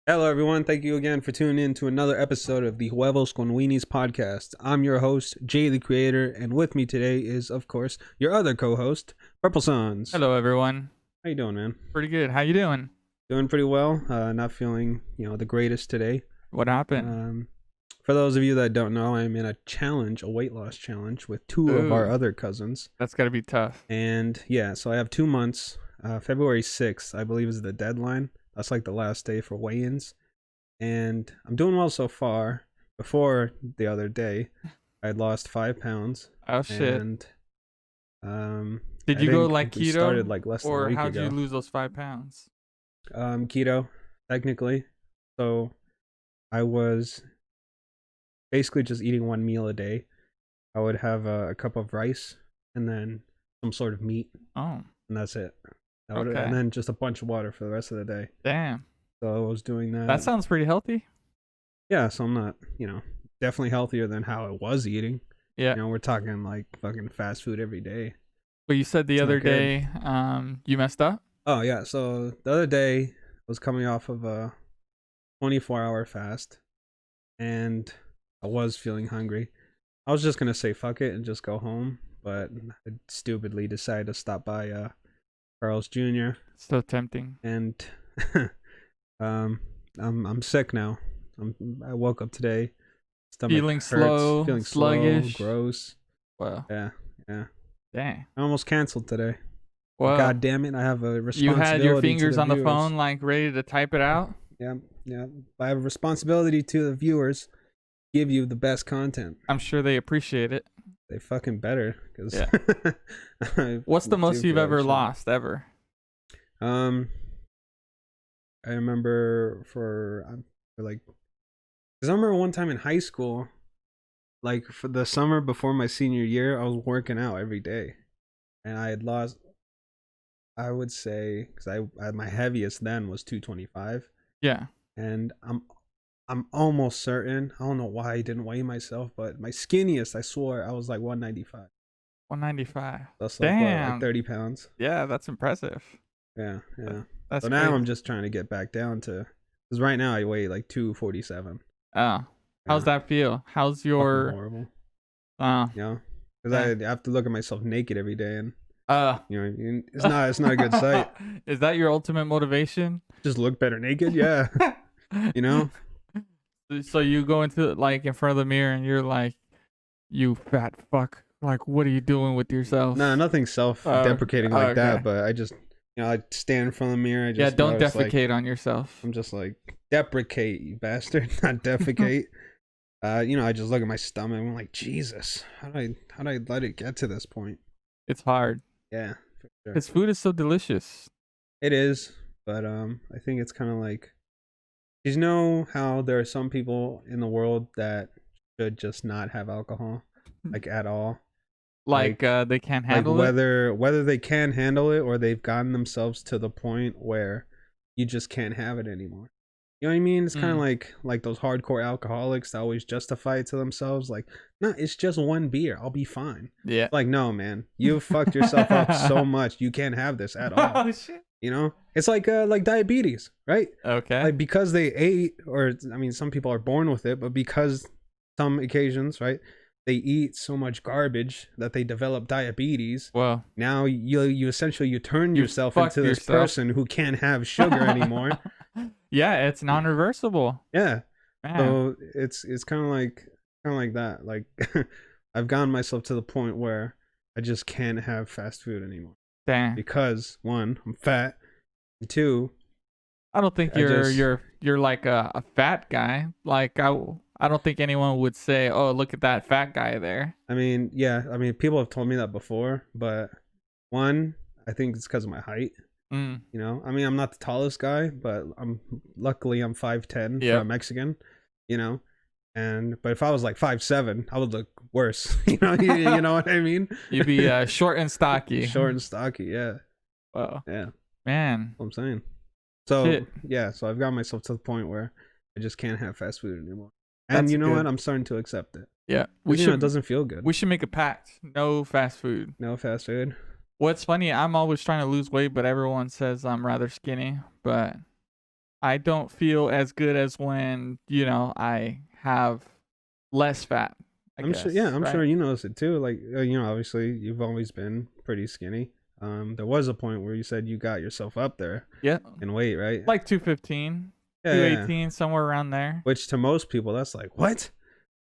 Hello, everyone. Thank you again for tuning in to another episode of the Huevos con Weenies podcast. I'm your host, Jay the Creator, and with me today is, of course, your other co-host, Purple Sons. Hello, everyone. How you doing, man? Pretty good. How you doing? Doing pretty well. Not feeling, the greatest today. What happened? For those of you that don't know, I'm in a challenge, a weight loss challenge, with two of our Ooh. other cousins. That's gotta be tough. And yeah, so I have 2 months. February 6th, I believe, is the deadline. That's like the last day for weigh-ins. And I'm doing well so far. Before the other day, I had lost 5 pounds. Oh shit! And Did I you go think like we keto, started like less than a or week how'd ago. you lose those 5 pounds? Keto, technically. So I was basically just eating one meal a day. I would have a cup of rice and then some sort of meat, Oh, and that's it. okay. And then just a bunch of water for the rest of the day. Damn. So I was doing that. That sounds pretty healthy. Yeah, so I'm not, definitely healthier than how I was eating. Yeah. We're talking like fucking fast food every day. But you said the It's not other good. day, you messed up. Oh yeah, so the other day I was coming off of a 24-hour fast, and I was feeling hungry. I was just gonna say fuck it and just go home, but I stupidly decided to stop by Carl's Jr. So tempting. and I'm sick now. I woke up today, stomach Feeling hurts, slow, feeling sluggish. slow, gross. Well, Yeah. dang. I almost canceled today. Well, God damn it! I have a you responsibility. had your to fingers on the viewers. phone, like ready to type it out. Yeah. I have a responsibility to the viewers. Give you the best content. I'm sure they appreciate it. They fucking better. Cause Yeah. What's the most you've ever lost ever? I remember for like, because I remember one time in high school, like for the summer before my senior year, I was working out every day, and I had lost. I would say, because I my heaviest then was 225, Yeah. and I'm almost certain. I don't know why I didn't weigh myself, but my skinniest, I swore, I was like 195. 195. That's like what, Damn. like 30 pounds. Yeah, that's impressive. Yeah. That's So now crazy. I'm just trying to get back down to, because right now I weigh like 247. Oh, how's that feel? How's Fucking your horrible? uh Because I have to look at myself naked every day, and uh it's not a good sight. Is that your ultimate motivation? Just look better naked, yeah. You know? So you go into like in front of the mirror and you're like, you fat fuck. Like, what are you doing with yourself? Nah, nothing self-deprecating like that, okay. but I just, I stand in front of the mirror. I just Yeah, don't notice, like, defecate on yourself. I'm just like, deprecate, you bastard, not defecate. I just look at my stomach and I'm like, Jesus, how did I let it get to this point? It's hard. Yeah, for sure. Because food is so delicious. It is, but I think it's kind of like, you know how there are some people in the world that should just not have alcohol, like at all. Like they can't handle like it. whether they can handle it or they've gotten themselves to the point where you just can't have it anymore. You know what I mean? It's kind of like those hardcore alcoholics that always justify it to themselves, like, no, it's just one beer, I'll be fine. Yeah. Like, no, man, you've fucked yourself up so much, you can't have this at all. Oh shit. It's like diabetes, right? Okay. Like, because they ate, or I mean, some people are born with it, but because some occasions, right, they eat so much garbage that they develop diabetes. Well, Now you essentially you turn You yourself fucked into this yourself. person who can't have sugar anymore. Yeah, it's non-reversible. Yeah. Man. So it's kind of like that. Like, I've gotten myself to the point where I just can't have fast food anymore Dang. because, one, I'm fat, and two, I don't think I just- you're like a fat guy. Like I don't think anyone would say, "Oh, look at that fat guy there." I mean, yeah, I mean, people have told me that before, but one, I think it's because of my height. Mm. I mean, I'm not the tallest guy, but luckily I'm 5'10" for Yep. a Mexican. But if I was like 5'7", I would look worse. you know what I mean? You'd be short and stocky. Short and stocky, yeah. Wow. Yeah, Man. that's what I'm saying. So Shit. yeah, so I've got myself to the point where I just can't have fast food anymore. And That's you know good. what? I'm starting to accept it. Yeah. It doesn't feel good. We should make a pact. No fast food. No fast food. What's funny, I'm always trying to lose weight, but everyone says I'm rather skinny. But I don't feel as good as when, I have less fat, I I'm guess. sure. Yeah, I'm right? sure you notice it too. Like, obviously you've always been pretty skinny. There was a point where you said you got yourself up there Yeah. in weight, right? Like 215, Yeah, yeah. 218, somewhere around there. Which to most people, that's like, what?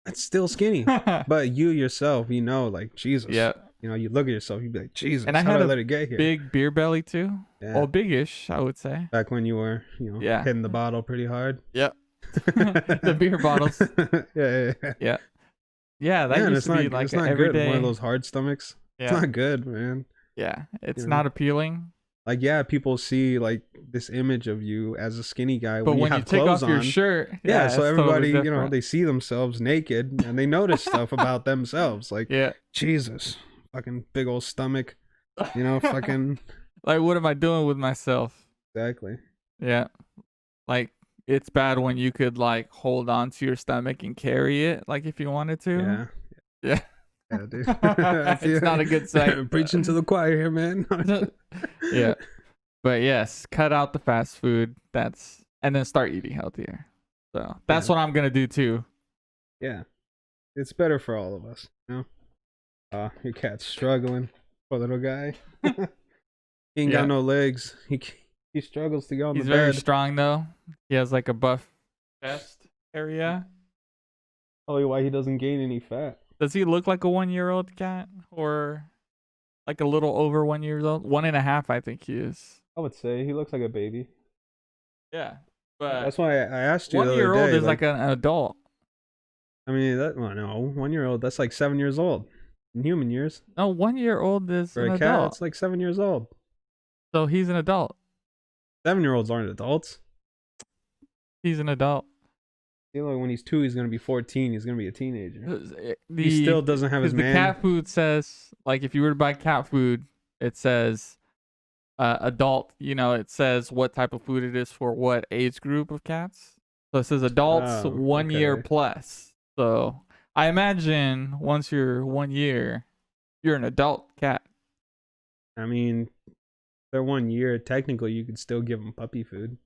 That's still skinny. But you yourself, like, Jesus. Yeah. You look at yourself, you'd be like, Jesus, And I how had did I a let it get here? big beer belly too. Yeah. Well, big-ish, I would say. Back when you were, Yeah. hitting the bottle pretty hard. Yep. The beer bottles. Yeah. Yeah. Yeah, that Man, used to be like it's an not everyday. good. One of those hard stomachs. Yeah. It's not good, man. Yeah, it's You not know? appealing. Like, yeah, people see like this image of you as a skinny guy But when you when you have take clothes off your on. shirt, Yeah, so it's everybody, totally different. they see themselves naked and they notice stuff about themselves. Like, Yeah. Jesus, fucking big old stomach. Fucking. Like, what am I doing with myself? Exactly. Yeah. Like, it's bad when you could like hold on to your stomach and carry it, like if you wanted to. Yeah. Yeah. Yeah, dude. It's not a good sight. Preaching to the choir here, man. Yeah. But yes, cut out the fast food. And then start eating healthier. So that's what I'm gonna do too. Yeah. It's better for all of us, your cat's struggling. Poor little guy. He ain't got no legs. He struggles to get on He's the very bed. strong though. He has like a buff chest area. Probably why he doesn't gain any fat. Does he look like a 1-year-old cat or like a little over 1 year old? 1.5, I think he is. I would say he looks like a baby. Yeah, but That's why I asked you. 1 the year other old day, is like an adult. I mean, no, 1 year old. That's like 7 years old in human years. No, 1 year old is For an a cat, adult. it's like 7 years old. So he's an adult. 7-year-olds aren't adults. He's an adult. When he's 2, he's gonna be 14. He's gonna be a teenager. He He still doesn't have his the man. cat food says, like, if you were to buy cat food, it says adult. It says what type of food it is for what age group of cats. So it says adults 1 year okay. plus. So I imagine once you're 1 year, you're an adult cat. I mean, they're 1 year. Technically, you could still give them puppy food,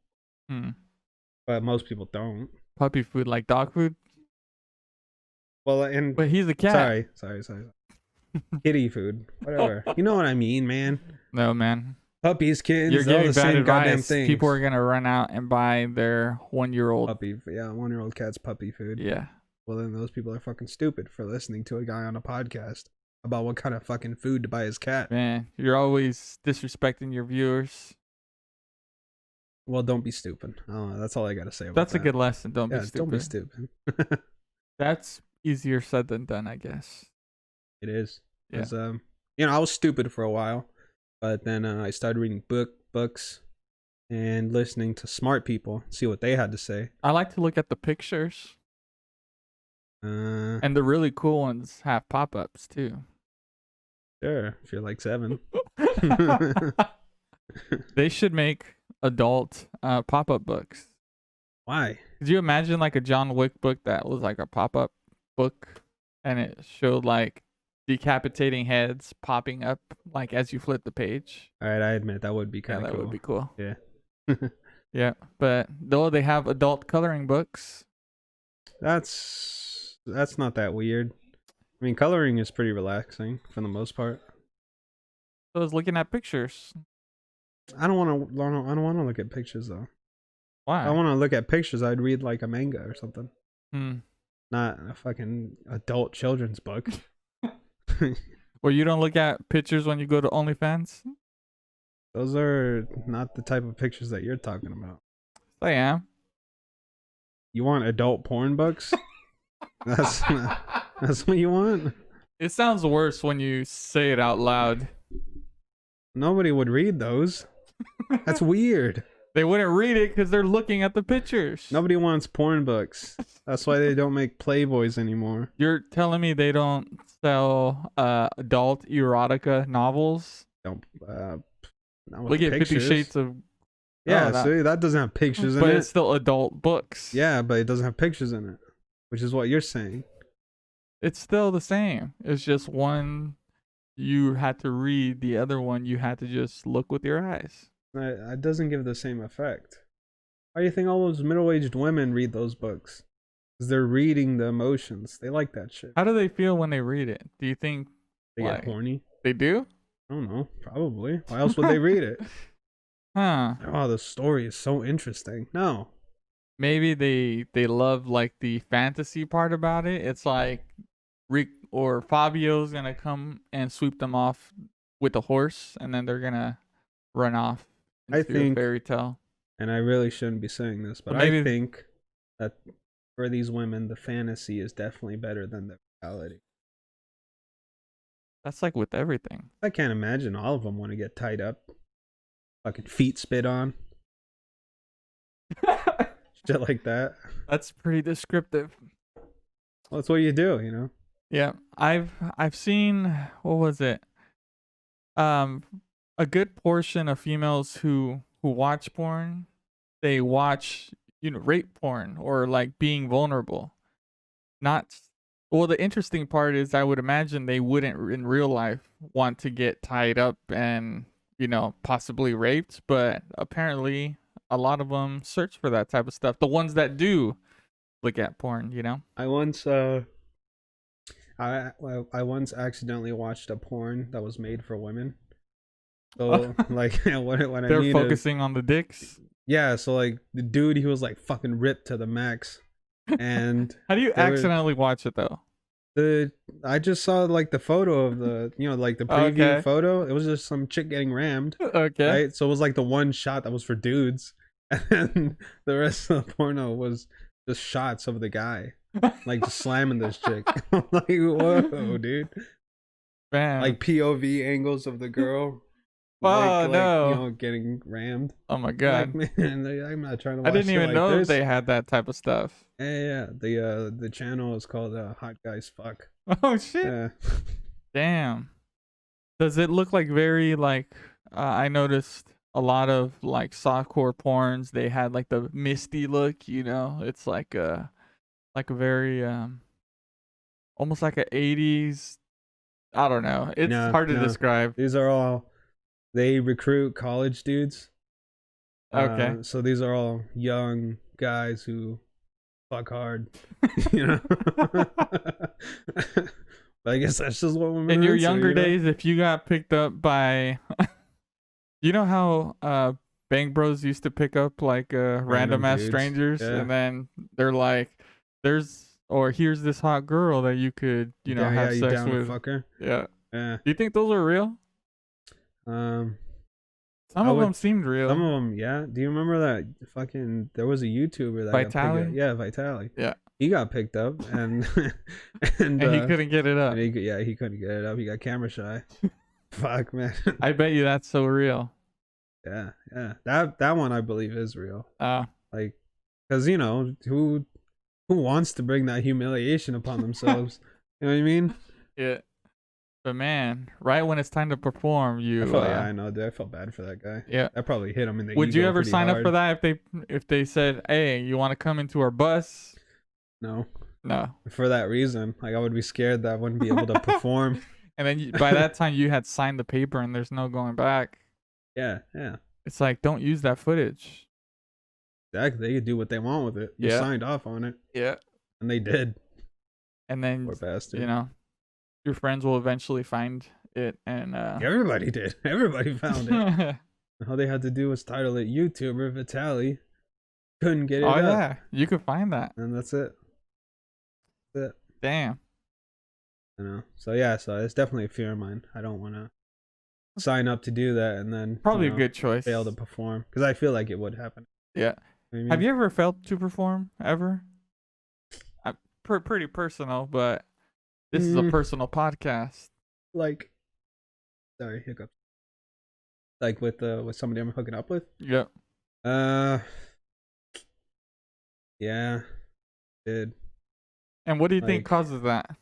but most people don't. Puppy food, like dog food. Well, But he's a cat. Sorry. Kitty food, whatever. You know what I mean, man. No, man. Puppies, kittens, You're they're all giving the bad same goddamn advice. things. People are gonna run out and buy their 1-year-old puppy. Yeah, 1-year-old cat's puppy food. Yeah. Well, then those people are fucking stupid for listening to a guy on a podcast about what kind of fucking food to buy his cat. Man, you're always disrespecting your viewers. Well, don't be stupid. That's all I gotta say about That's that. a good lesson. Don't be stupid. Don't be stupid. That's easier said than done, I guess. It is. Yeah. 'Cause, I was stupid for a while, but then I started reading books and listening to smart people, see what they had to say. I like to look at the pictures. And the really cool ones have pop-ups too. Sure, if you're like 7. They should make adult pop-up books. Why? Could you imagine like a John Wick book that was like a pop-up book and it showed like decapitating heads popping up like as you flip the page? All right, I admit that would be kind of that cool. would be cool. Yeah. Yeah, but though they have adult coloring books. That's not that weird. I mean, coloring is pretty relaxing for the most part. So I was looking at pictures. I don't want to look at pictures though. Why? If I want to look at pictures, I'd read like a manga or something. Not a fucking adult children's book. Well, you don't look at pictures when you go to OnlyFans? Those are not the type of pictures that you're talking about. I am. You want adult porn books? That's what you want? It sounds worse when you say it out loud. Nobody would read those. That's weird. They wouldn't read it because they're looking at the pictures. Nobody wants porn books. That's why they don't make Playboys anymore. You're telling me they don't sell adult erotica novels? Don't. Look at 50 Shades of... Yeah, see, that doesn't have pictures in it. But it's still adult books. Yeah, but it doesn't have pictures in it, which is what you're saying. It's still the same. It's just one you had to read, the other one you had to just look with your eyes. It doesn't give the same effect. Why do you think all those middle-aged women read those books? Because they're reading the emotions. They like that shit. How do they feel when they read it? Do you think They get horny. they do? I don't know. Probably. Why else would they read it? Huh. Oh, the story is so interesting. No. Maybe they love like the fantasy part about it. It's like Rick or Fabio's gonna come and sweep them off with a horse, and then they're gonna run off into I think, a fairy tale. and I really shouldn't be saying this, but maybe, I think that for these women, the fantasy is definitely better than the reality. That's like with everything. I can't imagine all of them want to get tied up, fucking feet spit on, shit like that. That's pretty descriptive. Well, that's what you do, you know. Yeah, I've seen, what was it? A good portion of females who watch porn, they watch, rape porn or like being vulnerable. Well, the interesting part is I would imagine they wouldn't in real life want to get tied up and, possibly raped, but apparently a lot of them search for that type of stuff. The ones that do look at porn, I once I once accidentally watched a porn that was made for women. So like what I they're mean focusing on the dicks. Yeah, so like the dude, he was like fucking ripped to the max. And how do you accidentally watch it though? I just saw like the photo of the like the preview photo. It was just some chick getting rammed. Okay. Right? So it was like the one shot that was for dudes. And the rest of the porno was just shots of the guy. Like just slamming this chick. I'm like, whoa, dude. Man. Like POV angles of the girl. Oh no! Getting rammed. Oh my god! Like, man, I'm not trying to. Watch I didn't even know this. they had that type of stuff. Yeah. The channel is called Hot Guys Fuck. Oh shit! Yeah. Damn. Does it look like very like? I noticed a lot of like softcore porns. They had like the misty look. It's like a very almost like a 80s. I don't know. It's hard to describe. These are all. They recruit college dudes. Okay. So these are all young guys who fuck hard, But I guess that's just what women in your younger days, if you got picked up by, how Bang Bros used to pick up like random ass strangers, and then they're like, here's this hot girl that you could have sex down with. Fuck her. Yeah. Do you think those are real? Some of them seemed real. Some of them, yeah. Do you remember that fucking? There was a YouTuber that Vitaly? Yeah, Vitaly. Yeah. He got picked up and and he couldn't get it up. He couldn't get it up. He got camera shy. Fuck, man. I bet you that's so real. Yeah. That one I believe is real. Like, because who wants to bring that humiliation upon themselves? You know what I mean? Yeah. But man, right when it's time to perform, I know, dude. I felt bad for that guy. Yeah, I probably hit him in the. Would you ever sign up for that if they said, "Hey, you want to come into our bus?" No. No. For that reason, like I would be scared that I wouldn't be able to perform. And then by that time, you had signed the paper, and there's no going back. Yeah. It's like, don't use that footage. Exactly. They could do what they want with it. You signed off on it. Yeah. And they did. And then, poor bastard. Your friends will eventually find it, and everybody did. Everybody found it. All they had to do was title it "YouTuber Vitaly." Couldn't get it. Oh yeah, you could find that, and that's it. That's it. Damn. So yeah, so it's definitely a fear of mine. I don't want to sign up to do that and then probably a good choice. Fail to perform because I feel like it would happen. Yeah. Have you ever failed to perform ever? Pretty personal, but. This is a personal podcast. Like, sorry, hiccup. Like with somebody I'm hooking up with. Yeah. Yeah, did. And what do you think causes that?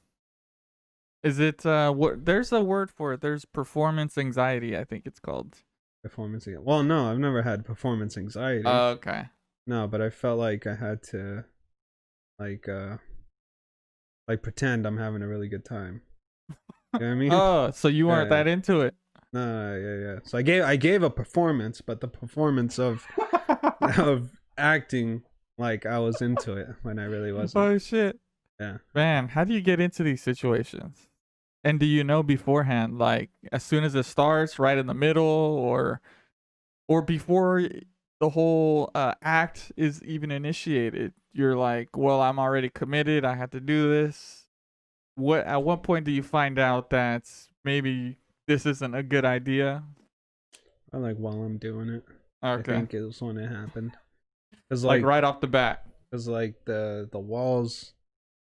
Is it what? There's a word for it. There's performance anxiety. I think it's called. Performance anxiety. Well, no, I've never had performance anxiety. Oh, okay. No, but I felt like I had to, like pretend I'm having a really good time. You know what I mean? Oh, so you weren't that into it? No, yeah. So I gave a performance, but the performance of acting like I was into it when I really wasn't. Oh shit. Yeah. Man, how do you get into these situations? And do you know beforehand, like as soon as it starts, right in the middle, or before the whole act is even initiated? You're like, well, I'm already committed. I have to do this. At what point do you find out that maybe this isn't a good idea? I like while I'm doing it. Okay. I think is when it happened. Cause like right off the bat. Cause like the walls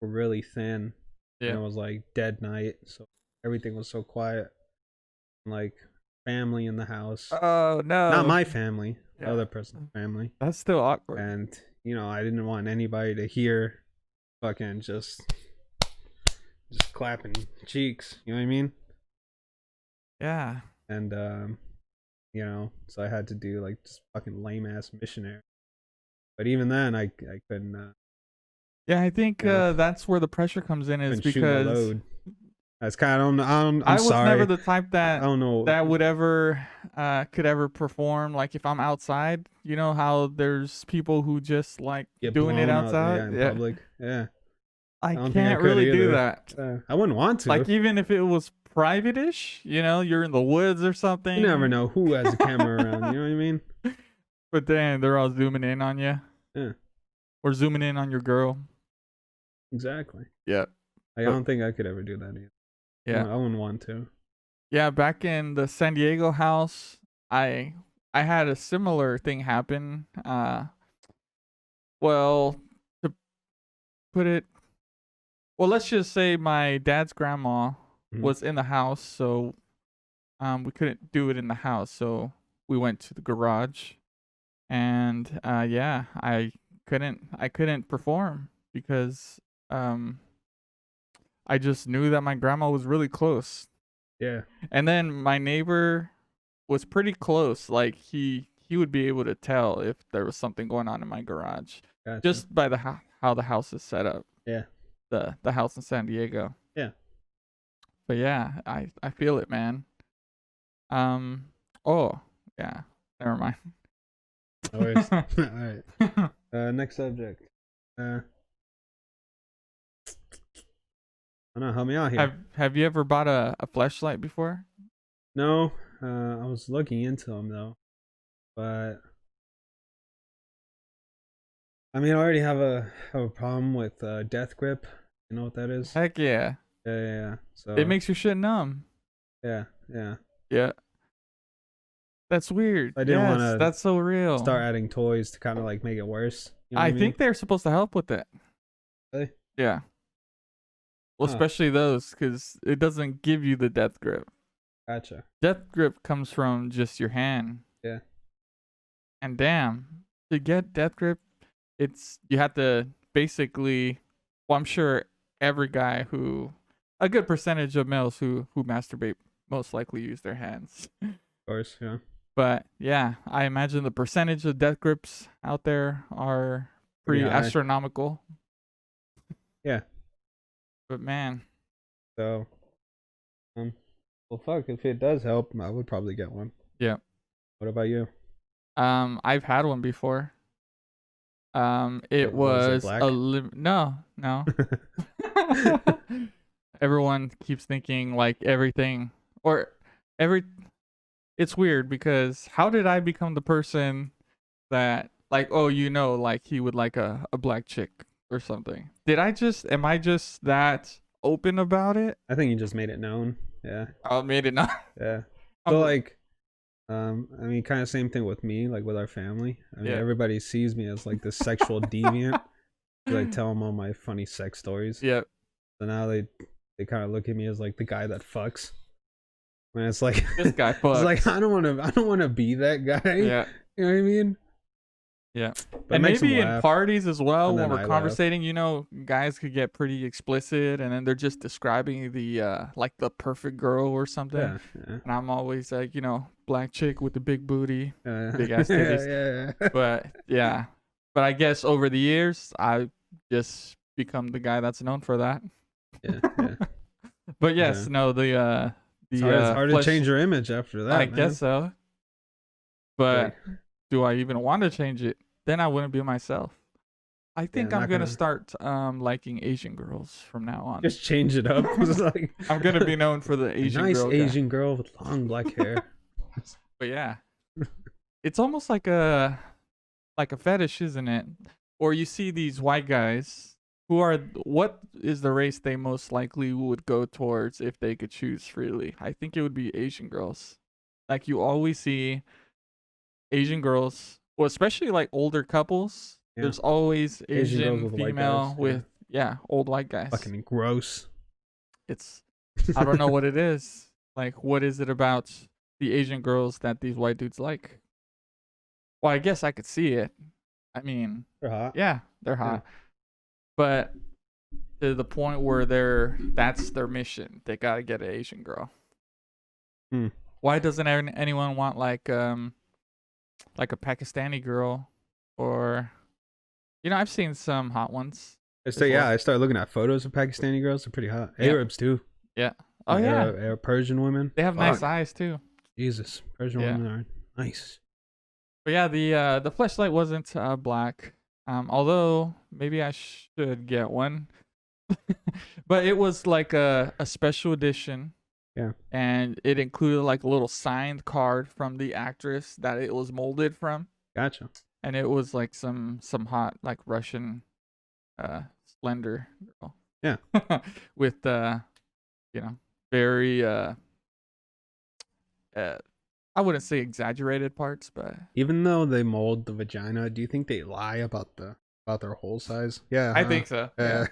were really thin. Yeah. And it was like dead night, so everything was so quiet. Like family in the house. Oh no. Not my family. Yeah. The other person's family. That's still awkward. And I didn't want anybody to hear fucking just clapping cheeks. You know what I mean? Yeah. And so I had to do like this fucking lame ass missionary. But even then, I couldn't. Yeah, I think that's where the pressure comes in, is because that's kind of I was sorry. Never the type that I don't know that would ever could ever perform. Like if I'm outside, you know how there's people who just like doing it outside in public. Yeah, I can't really do that. I wouldn't want to. Like even if it was private-ish, you're in the woods or something. You never know who has a camera around. You know what I mean? But then they're all zooming in on you. Yeah. Or zooming in on your girl. Exactly. Yeah. I don't think I could ever do that either. Yeah. I wouldn't want to. Yeah, back in the San Diego house, I had a similar thing happen. Well, to put it, let's just say my dad's grandma was in the house, so we couldn't do it in the house, so we went to the garage, and yeah, I couldn't perform because I just knew that my grandma was really close. Yeah. And then my neighbor was pretty close. Like he would be able to tell if there was something going on in my garage. Gotcha. Just by how the house is set up. Yeah. The house in San Diego. Yeah. But yeah, I feel it, man. Oh, yeah. Never mind. No worries. All right. Next subject. I don't know, help me out here. Have you ever bought a fleshlight before? No, I was looking into them though, but I mean, I already have a problem with death grip. You know what that is? Heck yeah. Yeah. So it makes your shit numb. Yeah. That's weird. I didn't want to. That's so real. Start adding toys to kind of like make it worse. You know I think they're supposed to help with it. Really? Yeah. Well, especially those, because it doesn't give you the death grip. Gotcha. Death grip comes from just your hand. Yeah. And damn, to get death grip, you have to basically. Well, I'm sure every guy a good percentage of males who masturbate most likely use their hands. Of course, yeah. But yeah, I imagine the percentage of death grips out there are pretty astronomical. Yeah. But man. So, well, fuck. If it does help, I would probably get one. Yeah. What about you? I've had one before. It was black? No. Everyone keeps thinking like everything or it's weird because how did I become the person that like, like he would like a black chick or something? Am I just that open about it? I think you just made it known. Yeah. I made it known. Yeah. So like, I mean, kind of same thing with me, like with our family. I mean, everybody sees me as like this sexual deviant. I tell them all my funny sex stories. Yeah. So now they kind of look at me as like the guy that fucks. When it's like this guy fucks. It's like I don't want to be that guy. Yeah. You know what I mean? Yeah. But and maybe in parties as well, when we're conversating, guys could get pretty explicit and then they're just describing the like the perfect girl or something. Yeah. And I'm always like, black chick with the big booty, big ass titties. Yeah. But I guess over the years I just become the guy that's known for that. Yeah. But yes, it's hard to change your image after that. I guess so. But do I even want to change it? then I wouldn't be myself. I think not I'm gonna gonna- start liking Asian girls from now on. Just change it up. It's like I'm gonna be known for the a Asian nice girl guy. Asian girl with long black hair. But yeah, it's almost like a fetish, isn't it? Or you see these white guys who are, what is the race they most likely would go towards if they could choose freely? I think it would be Asian girls. Like you always see Asian girls, well, especially like older couples. Yeah. There's always Asian girls Asian with white female guys, with old white guys. Fucking gross. It's I don't know what it is. Like, what is it about the Asian girls that these white dudes like? Well, I guess I could see it. I mean, They're hot. yeah, they're hot. But to the point where that's their mission. They gotta get an Asian girl. Hmm. Why doesn't anyone want like a Pakistani girl, or I've seen some hot ones. I started looking at photos of Pakistani girls. They're pretty hot. Yeah. Arabs too. Yeah. Oh yeah. Arab, Persian women. They have nice Fuck. eyes too. Jesus, Persian Yeah. women are nice. But yeah, the fleshlight wasn't black. Although maybe I should get one. But it was like a special edition. Yeah. And it included like a little signed card from the actress that it was molded from. Gotcha. And it was like some hot like Russian slender girl. Yeah. With very I wouldn't say exaggerated parts, but Even though they mold the vagina, do you think they lie about their hole size? Yeah, I think so. Yeah.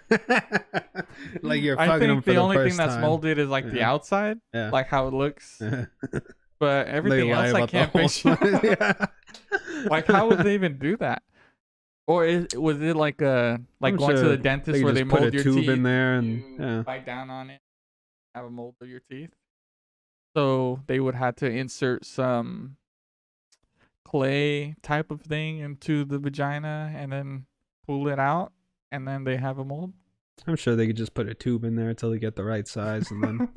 Like you're I fucking them think for the only first thing that's time. molded is like the Yeah. outside, Yeah. like how it looks. But They everything lie else I about the can't hole picture. size. Yeah. Like how would they even do that? Or was it like I'm going to sure the dentist could where they just put mold a your tube teeth? in there and you yeah. bite down on it, have a mold of your teeth. So they would have to insert some clay type of thing into the vagina and then pull it out, and then they have a mold. I'm sure they could just put a tube in there until they get the right size and then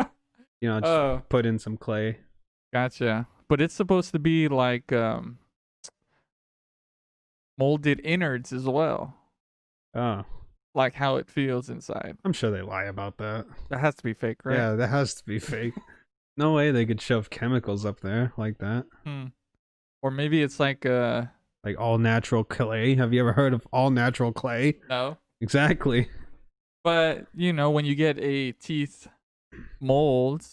just Oh, put in some clay. gotcha. But it's supposed to be like molded innards as well, Oh, like how it feels inside. I'm sure they lie about that. That has to be fake, right? Yeah, that has to be fake. No way they could shove chemicals up there like that. Or maybe it's like Like all natural clay. Have you ever heard of all natural clay? no. Exactly. But when you get a teeth mold,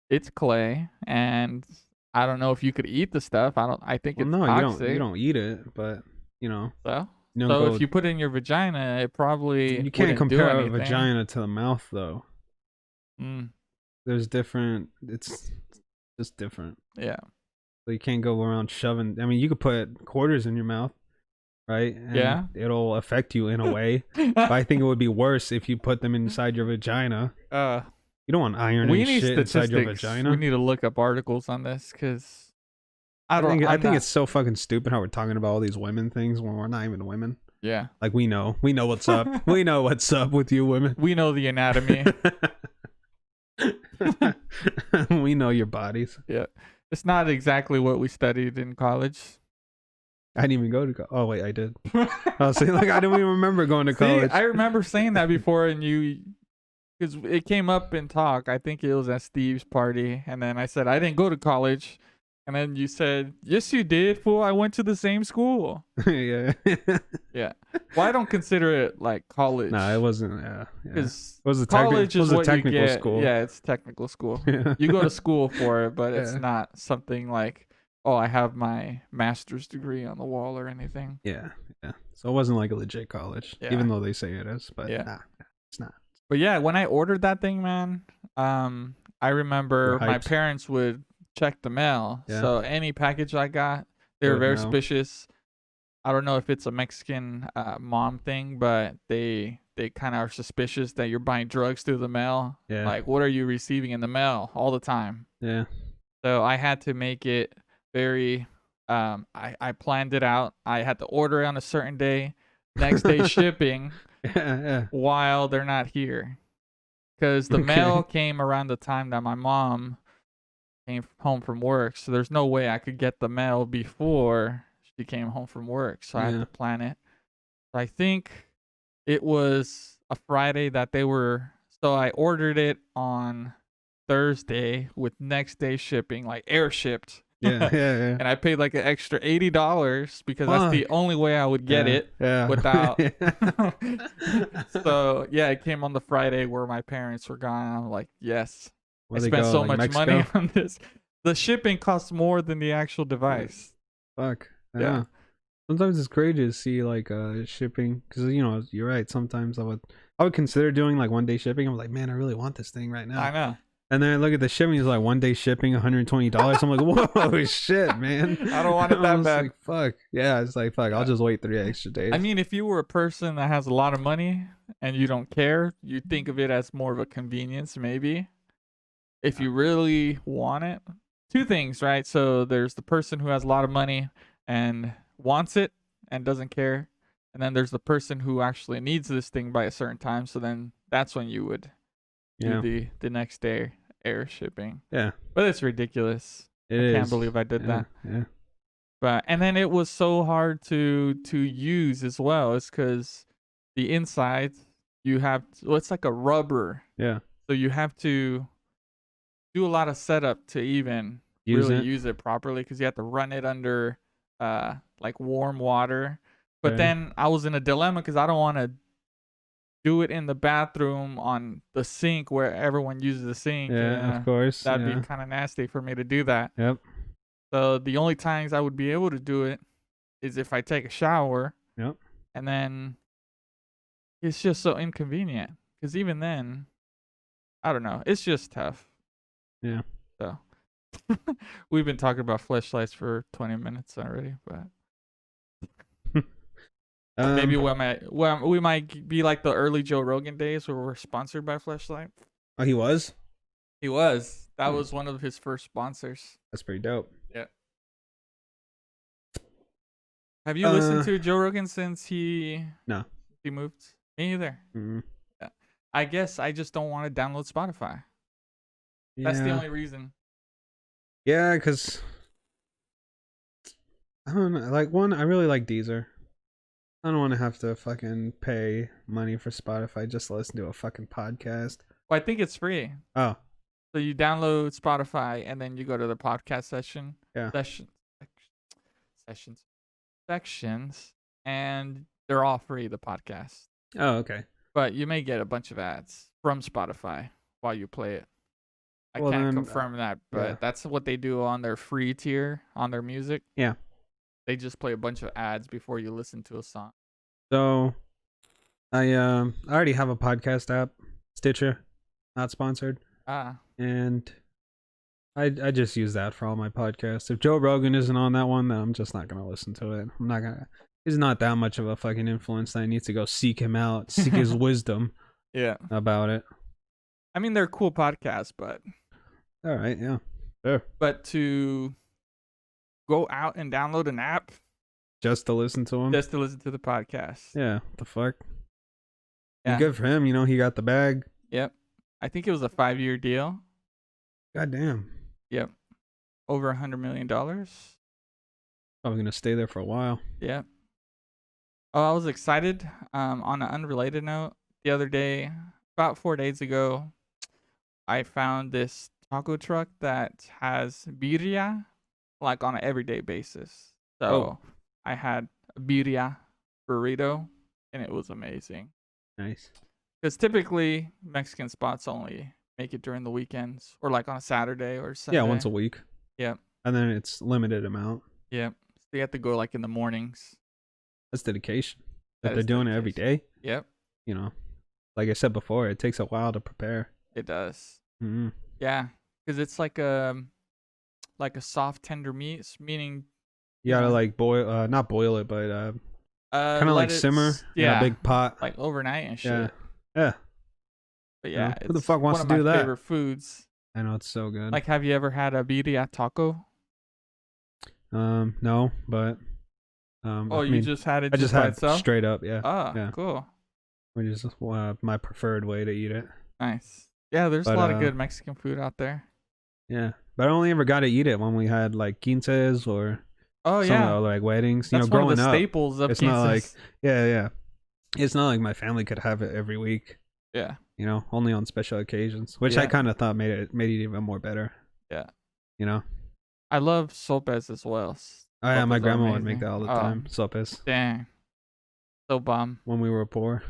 it's clay, and I don't know if you could eat the stuff. I think Well, it's no, toxic. you don't eat it, but So, you don't so go, if you put it in your vagina, it probably you can't wouldn't do compare a anything. vagina to the mouth though. Mm, There's different. It's just different. yeah. So you can't go around shoving. I mean, you could put quarters in your mouth, right? And Yeah. it'll affect you in a way. But I think it would be worse if you put them inside your vagina. You don't want iron We and need shit inside your statistics. vagina. We need to look up articles on this because I think it's so fucking stupid how we're talking about all these women things when we're not even women. yeah. Like we know what's up. We know what's up with you women. We know the anatomy. We know your bodies. Yeah. It's not exactly what we studied in college. I didn't even go to college. Oh wait, I did. I was saying like I don't even remember going to college. See, I remember saying that before, and because it came up in talk. I think it was at Steve's party, and then I said I didn't go to college, and then you said, "Yes, you did, fool. I went to the same school." Yeah. Yeah. Well, I don't consider it like college. No, it wasn't. Yeah. Because It was a college it was is a what technical you get. school. Yeah, it's technical school. Yeah. You go to school for it, but it's Yeah. not something like, oh, I have my master's degree on the wall or anything. Yeah. So it wasn't like a legit college, Yeah. even though they say it is. But Yeah. nah, it's not. But yeah, when I ordered that thing, man, I remember You're my hyped. parents would check the mail. Yeah. So any package I got, they were Good very mail. suspicious. I don't know if it's a Mexican mom thing, but they kind of are suspicious that you're buying drugs through the mail. Yeah. Like, what are you receiving in the mail all the time? Yeah. So I had to make it very. I planned it out. I had to order it on a certain day, next day shipping Yeah. while they're not here, because the Okay. mail came around the time that my mom came home from work. So there's no way I could get the mail before She came home from work, so I had Yeah. to plan it. I think it was a Friday that they were. So I ordered it on Thursday with next day shipping, like air shipped. Yeah, yeah. And I paid like an extra $80 because that's the Fuck. only way I would get it Yeah. without. So yeah, it came on the Friday where my parents were gone. I'm like, yes, I Where'd they spent go? so Like much Mexico? money on this. The shipping costs more than the actual device. Fuck. Yeah. Sometimes it's crazy to see like shipping, because you're right. Sometimes I would consider doing like 1 day shipping. I'm like, man, I really want this thing right now. I know. And then I look at the shipping, it's like 1 day shipping, $120. I'm like, whoa, shit, man. I don't want it that I'm just bad. like, fuck. Yeah, it's like, fuck, I'll just wait 3 extra days. I mean, if you were a person that has a lot of money and you don't care, you think of it as more of a convenience, maybe. If you really want it, two things, right? So there's the person who has a lot of money and wants it and doesn't care. And then there's the person who actually needs this thing by a certain time. So then that's when you would do the next day air shipping. Yeah. But it's ridiculous. I can't believe I did that. Yeah. But and then it was so hard to use as well. It's because the inside you have it's like a rubber. Yeah. So you have to do a lot of setup to even use it properly, because you have to run it under like warm water. But then I was in a dilemma because I don't want to do it in the bathroom on the sink where everyone uses the sink. Yeah, of course. That'd be kind of nasty for me to do that. Yep. So the only times I would be able to do it is if I take a shower. Yep. And then it's just so inconvenient, because even then, I don't know. It's just tough. Yeah. So we've been talking about fleshlights for 20 minutes already, but maybe we might be like the early Joe Rogan days where we're sponsored by Fleshlight. Oh, he was? He was. That was one of his first sponsors. That's pretty dope. Yeah. Have you listened to Joe Rogan since he moved? Me either. Mm-hmm. Yeah. I guess I just don't want to download Spotify. That's the only reason. Yeah, because I don't know. Like, I really like Deezer. I don't want to have to fucking pay money for Spotify just to listen to a fucking podcast. Well, I think it's free. Oh. So you download Spotify and then you go to the podcast section. Yeah. Sections, and they're all free, the podcast. Oh, okay. But you may get a bunch of ads from Spotify while you play it. I can't confirm that, but that's what they do on their free tier on their music. Yeah. They just play a bunch of ads before you listen to a song. So I already have a podcast app, Stitcher, not sponsored. And I just use that for all my podcasts. If Joe Rogan isn't on that one, then I'm just not gonna listen to it. He's not that much of a fucking influence that I need to go seek him out, seek his wisdom about it. I mean, they're cool podcasts, but all right, yeah. Sure. But to go out and download an app just to listen to him, just to listen to the podcast. Yeah, what the fuck? Yeah. Good for him, he got the bag. Yep. I think it was a 5-year deal. God damn. Yep. Over $100 million. Probably gonna stay there for a while. Yep. Oh, I was excited. On an unrelated note, the other day, about 4 days ago, I found this taco truck that has birria, like on an everyday basis. So I had a birria burrito, and it was amazing. Nice. Because typically Mexican spots only make it during the weekends, or like on a Saturday or Sunday. Yeah, once a week. Yep. And then it's limited amount. Yep. So you have to go like in the mornings. That's dedication. That they're doing it every day. Yep. Like I said before, it takes a while to prepare. It does. Mm-hmm. Yeah, because it's like a soft tender meat, meaning you gotta like boil, not boil it, but kind of like simmer in a big pot, like overnight and shit. Yeah. But yeah, who the fuck wants to do that? One of my favorite foods. I know, it's so good. Like, have you ever had a birria taco? No, but you just had it. I just by had itself? Straight up, yeah. Yeah. Cool. Which is my preferred way to eat it. Nice. Yeah, there's a lot of good Mexican food out there. Yeah, but I only ever got to eat it when we had like quinces or Oh some yeah, of the like weddings. You that's know, one of growing the up, staples of it's not like Kansas. yeah. It's not like my family could have it every week. Yeah, You know, only on special occasions, which I yeah, kind of thought made it even more better. yeah. You know. I love sopes as well. Oh yeah, my Sopes are grandma would make amazing. that all the Oh, time. Sopes dang. So bomb. when we were poor.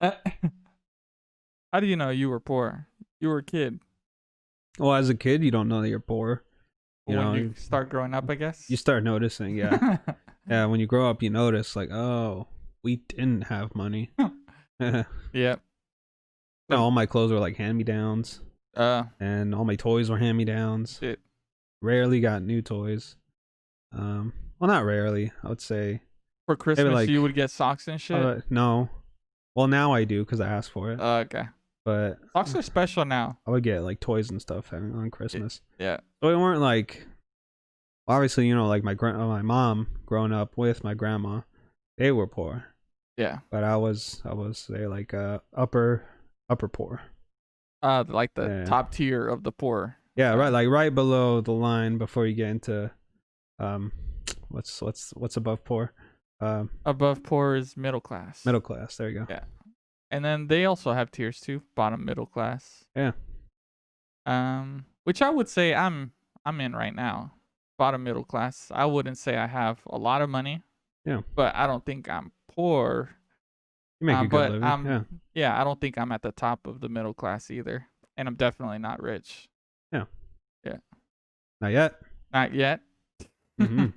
How do you know you were poor? You were a kid. Well, as a kid, you don't know that you're poor. You When know, you start growing up, I you guess. start noticing. Yeah, yeah. When you grow up, you notice like, oh, we didn't have money. No, Yep. all my clothes were like hand me downs, Uh, and all my toys were hand me downs. shit. Rarely got new toys. Well, not rarely. I would say For maybe Christmas, like you would get socks and shit. no. Well, now I do because I asked for it. Okay. But Socks are special now. I would get like toys and stuff on Christmas. Yeah. So it weren't like obviously, you know, like my mom growing up with my grandma, they were poor. Yeah. But I was say like upper poor. Like the Yeah. top tier of the poor. Yeah, right, like right below the line before you get into what's above poor? Above poor is middle class. Middle class. There you go. Yeah. And then they also have tiers too. Bottom, middle class. Yeah. Which I would say I'm in right now. Bottom middle class. I wouldn't say I have a lot of money. Yeah. But I don't think I'm poor. You make a good But living. yeah, I don't think I'm at the top of the middle class either. And I'm definitely not rich. Yeah. Yeah. Not yet. Not yet. Mhm.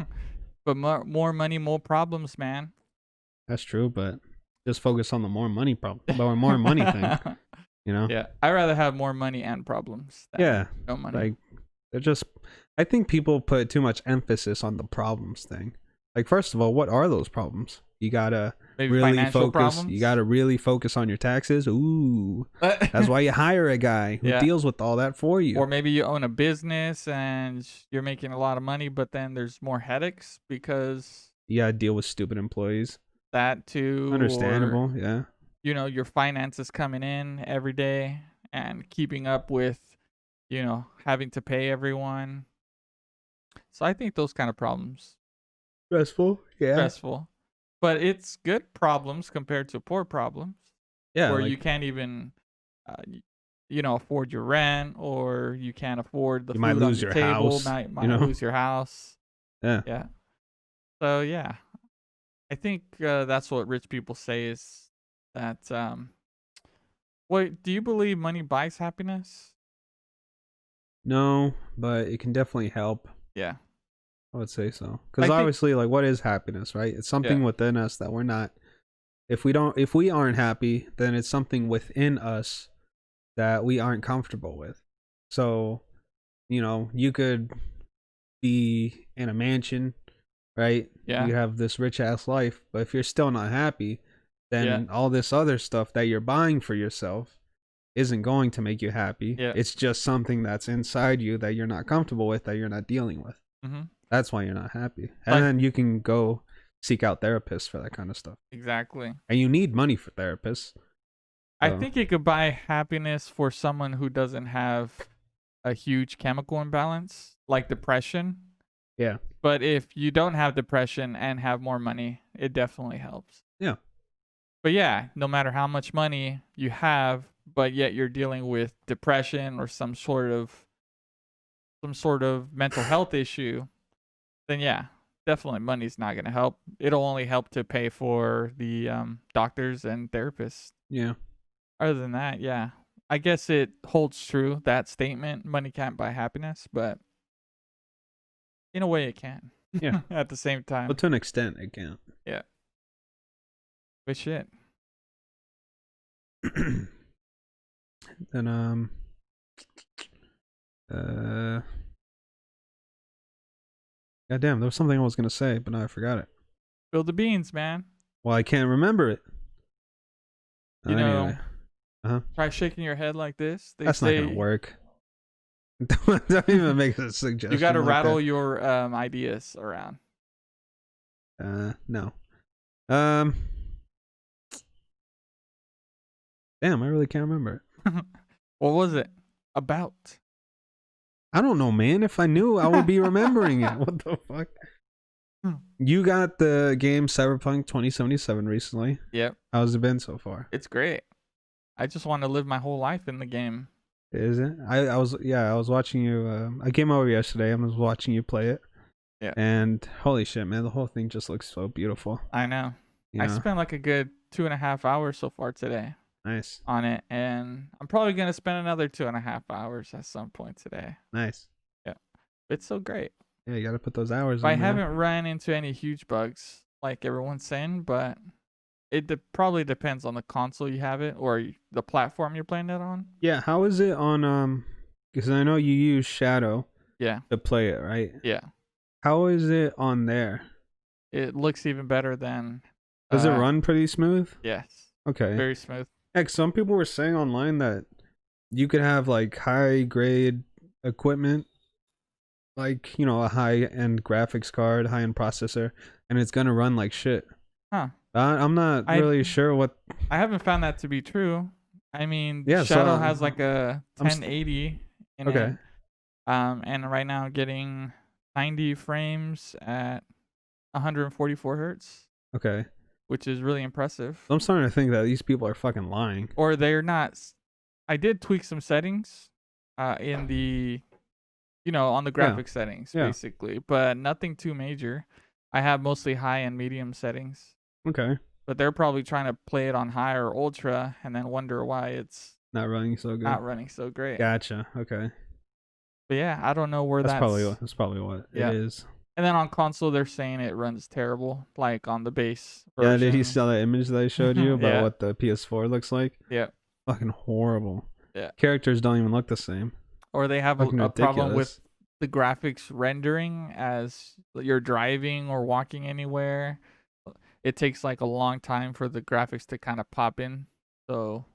But more money, more problems, man. That's true, but just focus on the more money thing. You know? Yeah, I'd rather have more money and problems than Yeah. no money. Like they're just I think people put too much emphasis on the problems thing. Like first of all, what are those problems? You gotta Maybe really financial focus. problems. You gotta really focus on your taxes. Ooh, that's why you hire a guy who Yeah. deals with all that for you. Or maybe you own a business and you're making a lot of money, but then there's more headaches because You gotta deal with stupid employees. that too. Understandable, Or, yeah. you know, your finances coming in every day and keeping up with, you know, having to pay everyone. So I think those kind of problems Stressful, yeah. stressful, but it's good problems compared to poor problems. Yeah, where like, you can't even, you know, afford your rent, or you can't afford the You food might on lose your your table. house, Might you know? lose your house. yeah. Yeah. So yeah, I think that's what rich people say is that. Wait, do you believe money buys happiness? No, but it can definitely help. Yeah. I would say so. I Because think- obviously, like, what is happiness, right? It's something Yeah. within us that we're not. If we aren't happy, then it's something within us that we aren't comfortable with. So, you know, you could be in a mansion, right? Yeah. You have this rich ass life, but if you're still not happy, then Yeah. all this other stuff that you're buying for yourself isn't going to make you happy. Yeah. It's just something that's inside you that you're not comfortable with, that you're not dealing with. Mm-hmm. That's why you're not happy. And Like- then you can go seek out therapists for that kind of stuff. Exactly. And you need money for therapists. I So- think you could buy happiness for someone who doesn't have a huge chemical imbalance, like depression. Yeah. But if you don't have depression and have more money, it definitely helps. Yeah. But yeah, no matter how much money you have, but yet you're dealing with depression or some sort of mental health issue, then yeah, definitely money's not going to help. It'll only help to pay for the doctors and therapists. Yeah. Other than that, yeah, I guess it holds true, that statement, money can't buy happiness, but in a way it can. Yeah. At the same time. But to an extent, it can't. But shit. Then goddamn, there was something I was gonna say, but now I forgot it. Spill the beans, man. Well, I can't remember it. You know, Anyway, try shaking your head like this. They that's not say gonna work. Don't even make a suggestion. you got to like rattle that. your ideas around. No. Damn, I really can't remember it. What was it about? I don't know, man. If I knew, I would be remembering it. What the fuck? You got the game Cyberpunk 2077 recently. Yep. How's it been so far? It's great. I just want to live my whole life in the game. Is it? I was watching you. I came over yesterday. I was watching you play it. Yeah. And holy shit, man, the whole thing just looks so beautiful. I know. You I know? spent like a good 2.5 hours so far today Nice. on it, and I'm probably gonna spend another 2.5 hours at some point today. Nice. Yeah. It's so great. Yeah, you got to put those hours in. I haven't ran into any huge bugs like everyone's saying, but it probably depends on the console you have it or the platform you're playing it on. Yeah, how is it on because I know you use Shadow Yeah. to play it, right? Yeah. How is it on there? It looks even better than Does it run pretty smooth? Yes. Okay. Very smooth. Heck, some people were saying online that you could have like high grade equipment, like, you know, a high end graphics card, high end processor, and it's gonna run like shit. Huh. I'm not really sure what. I haven't found that to be true. I mean, Yeah, Shadow so, has like a 1080 in okay. it. And right now getting 90 frames at 144 hertz, Okay. which is really impressive. I'm starting to think that these people are fucking lying. Or they're not. I did tweak some settings in the, on the graphic settings, basically, but nothing too major. I have mostly high and medium settings. Okay. But they're probably trying to play it on high or ultra and then wonder why it's not running so good. Not running so great. Gotcha. Okay. But yeah, I don't know where that's probably what it is. And then on console, they're saying it runs terrible, like on the base version. Yeah, did you see that image that I showed you about what the PS4 looks like? Yeah. Fucking horrible. Yeah. Characters don't even look the same. Or they have a problem with the graphics rendering as you're driving or walking anywhere. It takes like a long time for the graphics to kind of pop in. So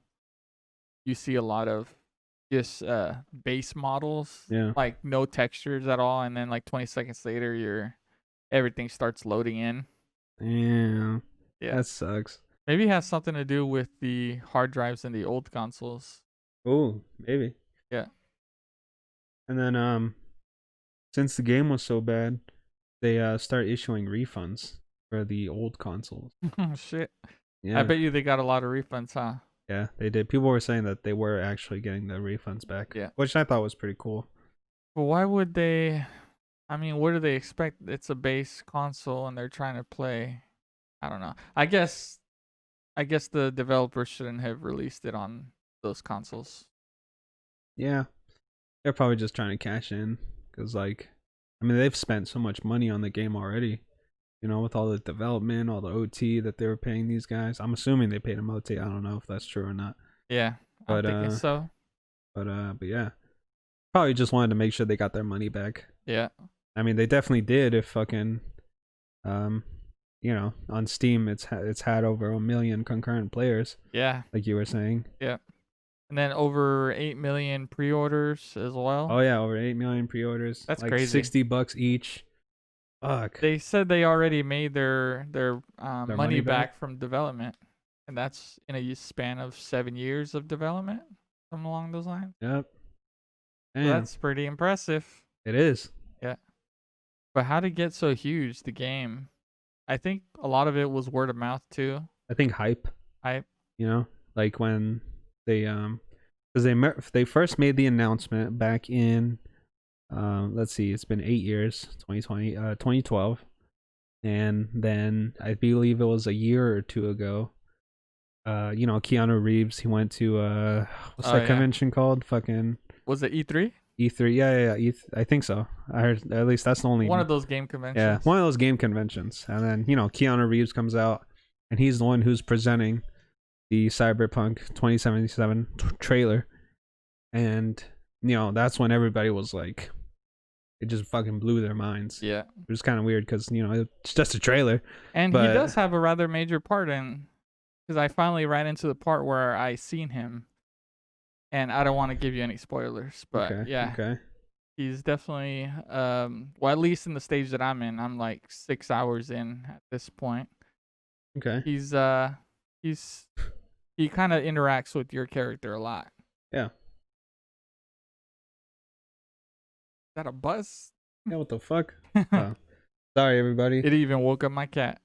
you see a lot of just base models, like no textures at all, and then like 20 seconds later everything starts loading in. Yeah, that sucks. Maybe it has something to do with the hard drives in the old consoles. Oh, maybe. Yeah. And then since the game was so bad, they start issuing refunds for the old consoles. Shit. Yeah. I bet you they got a lot of refunds, huh? Yeah, they did. People were saying that they were actually getting the refunds back. Yeah. Which I thought was pretty cool. But why would they? I mean, what do they expect? It's a base console and they're trying to play. I don't know. I guess the developers shouldn't have released it on those consoles. Yeah. They're probably just trying to cash in. Because, like, I mean, they've spent so much money on the game already. You know, with all the development, all the OT that they were paying these guys. I'm assuming they paid them OT. I don't know if that's true or not. Yeah, I'm thinking so. But yeah, probably just wanted to make sure they got their money back. Yeah. I mean, they definitely did. If fucking, you know, on Steam, it's had over 1 million concurrent players. Yeah. Like you were saying. Yeah. And then over 8 million pre-orders as well. Oh yeah, over 8 million pre-orders. That's like crazy. $60 each. Fuck. They said they already made their money back from development, and that's in a span of 7 years of development, something along those lines. Yep. So that's pretty impressive. It is. Yeah. But how to get so huge? The game, I think a lot of it was word of mouth too. I think hype. Hype. You know, like when they because they first made the announcement back in. Let's see, it's been 8 years, 2012. And then I believe it was a year or two ago. You know, Keanu Reeves, he went to what's that convention called? Fucking was it E3? E3, yeah. I think so. I heard at least that's the only one of those game conventions. Yeah, one of those game conventions. And then, you know, Keanu Reeves comes out and he's the one who's presenting the Cyberpunk 2077 trailer. And, you know, that's when everybody was like, it just fucking blew their minds. Yeah. It was kind of weird because, you know, it's just a trailer. And he does have a rather major part in, because I finally ran into the part where I seen him. And I don't want to give you any spoilers, but Okay. He's definitely, well, at least in the stage that I'm in, I'm like 6 hours in at this point. Okay. He kind of interacts with your character a lot. Yeah. Is that a bus? Yeah, what the fuck? Sorry, everybody. It even woke up my cat.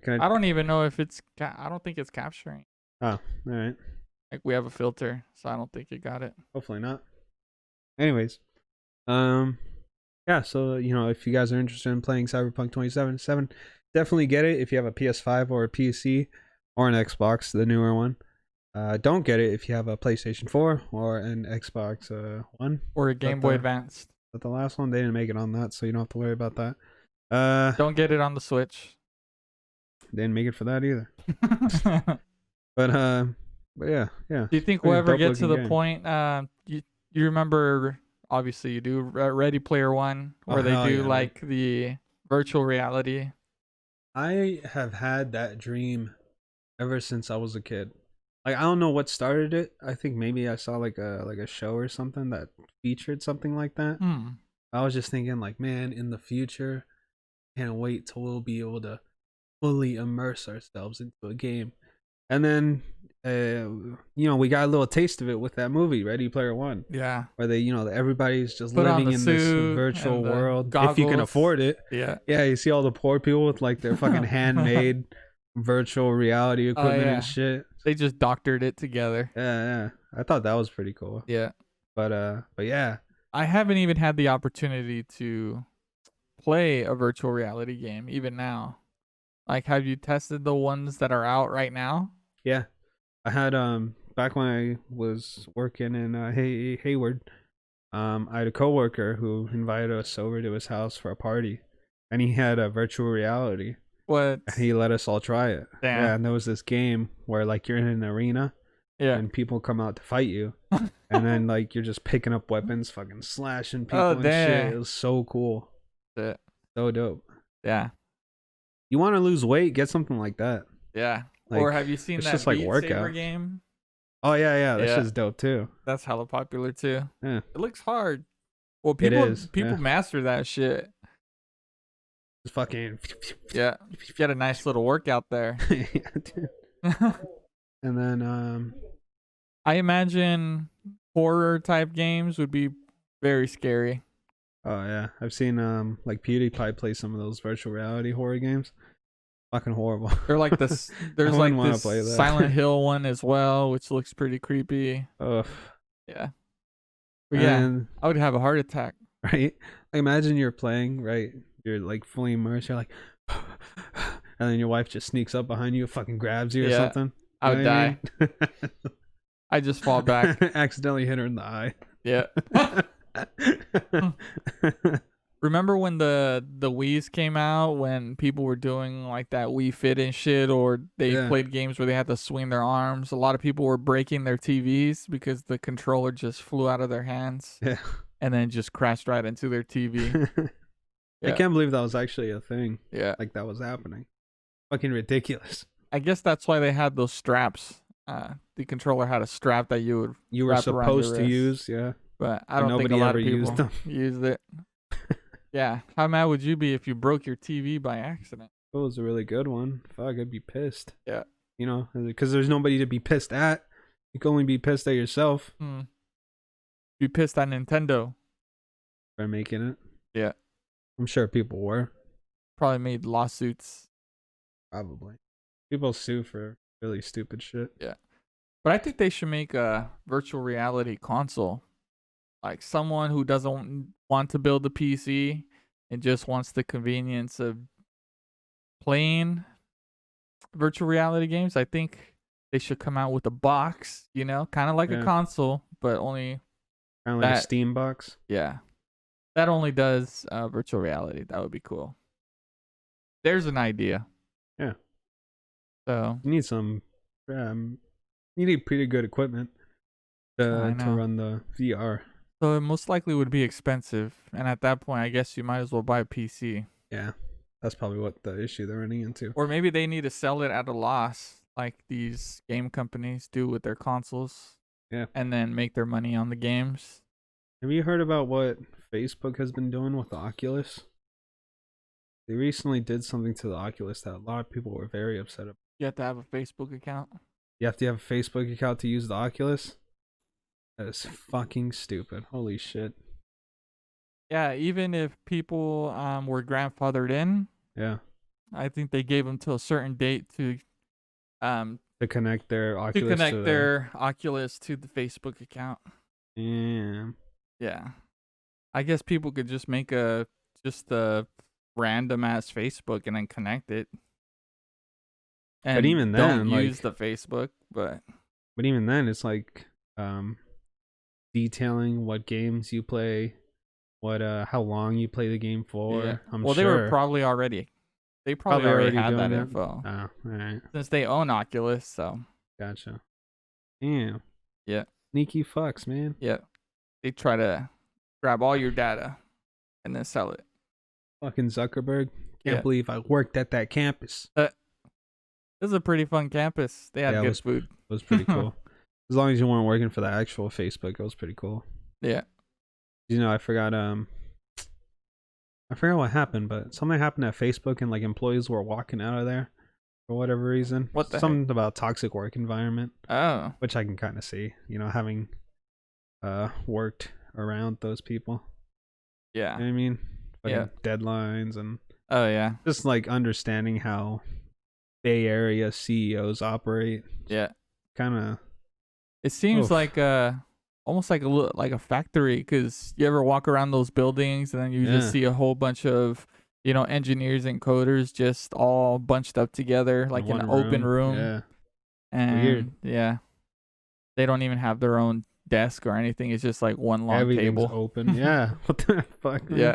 Can I don't even know if it's. I don't think it's capturing. Oh, all right. Like we have a filter, so I don't think it got it. Hopefully not. Anyways, yeah. So if you guys are interested in playing Cyberpunk 2077, definitely get it if you have a PS5 or a PC or an Xbox, the newer one. Don't get it if you have a PlayStation 4 or an Xbox One or a Game Boy Advance. But the last one, they didn't make it on that, so you don't have to worry about that. Don't get it on the Switch. They didn't make it for that either. But yeah. Do you think we'll ever get to the point? You remember? Obviously, you do Ready Player One, where they do like the virtual reality. I have had that dream ever since I was a kid. Like I don't know what started it. I think maybe I saw like a show or something that featured something like that. I was just thinking like, man, in the future, can't wait till we'll be able to fully immerse ourselves into a game. And then we got a little taste of it with that movie, Ready Player One. Yeah. Where they, everybody's just living in this virtual world. Goggles. If you can afford it. Yeah. Yeah, you see all the poor people with like their fucking handmade virtual reality equipment and shit. They just doctored it together. Yeah. I thought that was pretty cool. Yeah. But yeah. I haven't even had the opportunity to play a virtual reality game even now. Like, have you tested the ones that are out right now? Yeah. I had back when I was working in Hayward, I had a coworker who invited us over to his house for a party, and he had a virtual reality. What? And he let us all try it. Damn. Yeah, and there was this game where like you're in an arena, and people come out to fight you, and then like you're just picking up weapons, fucking slashing people and shit. It was so cool. Shit. So dope. Yeah. You want to lose weight? Get something like that. Yeah. Like, or have you seen that just Beat Saber game? Oh yeah. That's just dope too. That's hella popular too. Yeah. It looks hard. Well, people master that shit. Just fucking. Yeah. You get a nice little workout there. Yeah, dude. And then I imagine horror type games would be very scary. Oh yeah, I've seen like PewDiePie play some of those virtual reality horror games. Fucking horrible. They're like this. There's like this Silent Hill one as well, which looks pretty creepy. Ugh. Yeah. But yeah, I would have a heart attack. Right? Like imagine you're playing, right? You're like fully immersed. You're like, and then your wife just sneaks up behind you, fucking grabs you or something. I would die. I just fall back. Accidentally hit her in the eye. Yeah. Remember when the Wii's came out, when people were doing like that Wii Fit and shit, or they played games where they had to swing their arms? A lot of people were breaking their TVs because the controller just flew out of their hands. Yeah. And then just crashed right into their TV. I can't believe that was actually a thing. Yeah. Like that was happening. Fucking ridiculous. I guess that's why they had those straps. The controller had a strap that you were supposed to use, yeah. But I don't think a lot of people used it. Yeah. How mad would you be if you broke your TV by accident? It was a really good one. Fuck, I'd be pissed. Yeah. Because there's nobody to be pissed at. You can only be pissed at yourself. Be pissed at Nintendo for making it. Yeah. I'm sure people were. Probably made lawsuits. Probably. People sue for really stupid shit. Yeah. But I think they should make a virtual reality console. Like someone who doesn't want to build a PC and just wants the convenience of playing virtual reality games. I think they should come out with a box, kind of like a console, but only kind of like a Steam box. Yeah. That only does virtual reality. That would be cool. There's an idea. Yeah. So you need some. You need pretty good equipment to run the VR. So it most likely would be expensive, and at that point, I guess you might as well buy a PC. Yeah, that's probably what the issue they're running into. Or maybe they need to sell it at a loss, like these game companies do with their consoles. Yeah. And then make their money on the games. Have you heard about what Facebook has been doing with the Oculus? They recently did something to the Oculus that a lot of people were very upset about. You have to have a Facebook account? You have to have a Facebook account to use the Oculus? That is fucking stupid. Holy shit. Yeah, even if people were grandfathered in, Yeah. I think they gave them till a certain date um To connect their to Oculus to connect the. their Oculus to the Facebook account. Yeah. Yeah. I guess people could just make just a random ass Facebook and then connect it But and even don't then, use like, the Facebook, but it's like detailing what games you play, what how long you play the game yeah. for. I'm Well, sure they probably probably already already had doing that that. info Oh, all right, since they own Oculus, so gotcha. Damn, yeah. sneaky fucks, man. Yeah. They try to grab all your data and then sell it. Fucking Zuckerberg. Can't Yeah. believe I worked at that campus. This is a pretty fun campus. They had Yeah, good food. it was pretty cool. As long as you weren't working for the actual Facebook, it was pretty cool. Yeah. You know, I forgot what happened, but something happened at Facebook and like employees were walking out of there for whatever reason. What the Something about toxic work environment, Oh. which I can kind of see, you know, having worked around those people. Yeah. You know what I mean? Fucking Yeah. deadlines and Oh yeah. just like understanding how Bay Area CEOs operate. Yeah. Kind of. It seems Oof. like almost like a factory, because you ever walk around those buildings and then you Yeah. just see a whole bunch of engineers and coders just all bunched up together like in an open room. Yeah. And Weird. yeah, they don't even have their own desk or anything. It's just like one long Everything's table. open. Yeah. What the fuck? Man? Yeah,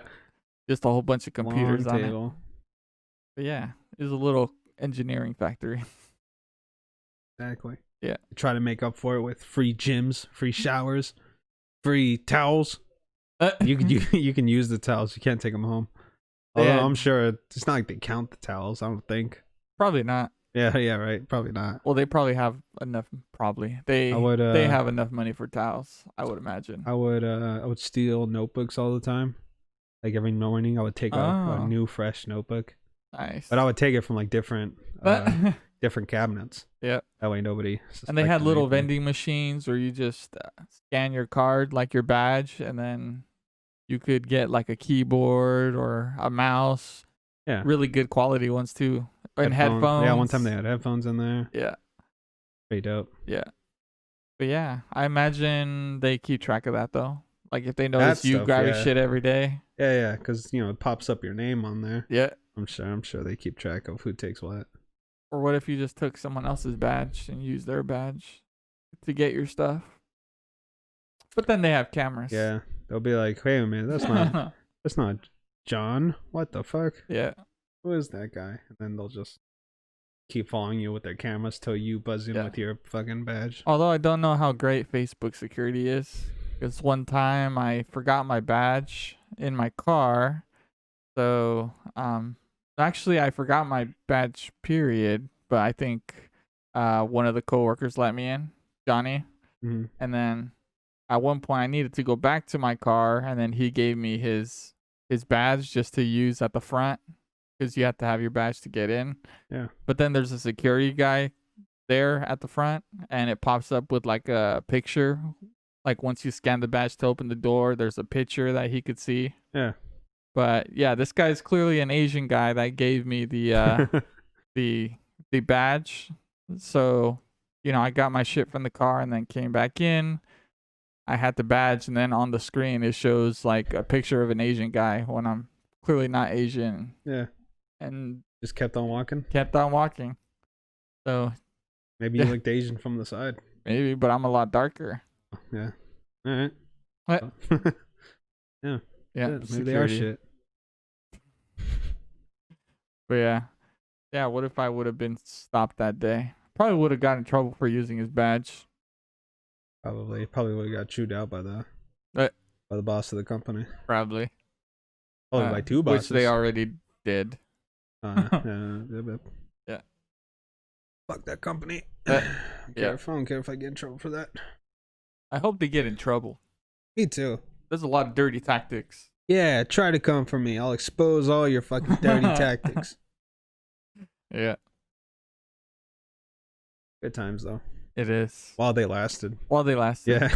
just a whole bunch of computers Long on it. table. But yeah, it's a little engineering factory. Exactly. Yeah. Try to make up for it with free gyms, free showers, free towels. You can use the towels. You can't take them home. Although Yeah. I'm sure it's not like they count the towels. I don't think. Probably not. Yeah. Yeah. Right. Probably not. Well, they probably have enough. Probably they have enough money for towels, I would imagine. I would steal notebooks all the time. Like every morning, I would take a new fresh notebook. Nice. But I would take it from like different cabinets. Yeah. That way nobody. And they had suspected little anything. vending machines where you just scan your card, like your badge, and then you could get like a keyboard or a mouse. Yeah. Really good quality ones too. And headphones. Yeah, one time they had headphones in there. Yeah. Pretty dope. Yeah. But yeah, I imagine they keep track of that though. Like if they notice you grabbing shit every day. Yeah, yeah, because it pops up your name on there. Yeah. I'm sure they keep track of who takes what. Or what if you just took someone else's badge and used their badge to get your stuff? But then they have cameras. Yeah, they'll be like, "Wait a minute, that's not John. What the fuck? Yeah. Who is that guy?" And then they'll just keep following you with their cameras till you buzz in with your fucking badge. Although I don't know how great Facebook security is, because one time I forgot my badge in my car. So actually I forgot my badge period, but I think one of the coworkers let me in, Johnny. Mm-hmm. And then at one point I needed to go back to my car, and then he gave me his badge just to use at the front, because you have to have your badge to get in. Yeah. But then there's a security guy there at the front, and it pops up with like a picture. Like once you scan the badge to open the door, there's a picture that he could see. Yeah. But yeah, this guy's clearly an Asian guy that gave me the the badge. So, I got my shit from the car and then came back in. I had the badge, and then on the screen it shows like a picture of an Asian guy when I'm clearly not Asian. Yeah. And just kept on walking. So maybe you looked Asian from the side. Maybe, but I'm a lot darker. Yeah. All right. What? Yeah. Yeah. Maybe they are shit. But yeah. What if I would have been stopped that day? Probably would have gotten in trouble for using his badge. Probably would have got chewed out by the boss of the company. Probably. Probably by two bosses. Which they already did. Yeah. Fuck that company. I don't care if I get in trouble for that. I hope they get in trouble. Me too. There's a lot of dirty tactics. Yeah, try to come for me. I'll expose all your fucking dirty tactics. Yeah. Good times though. It is. While they lasted. Yeah.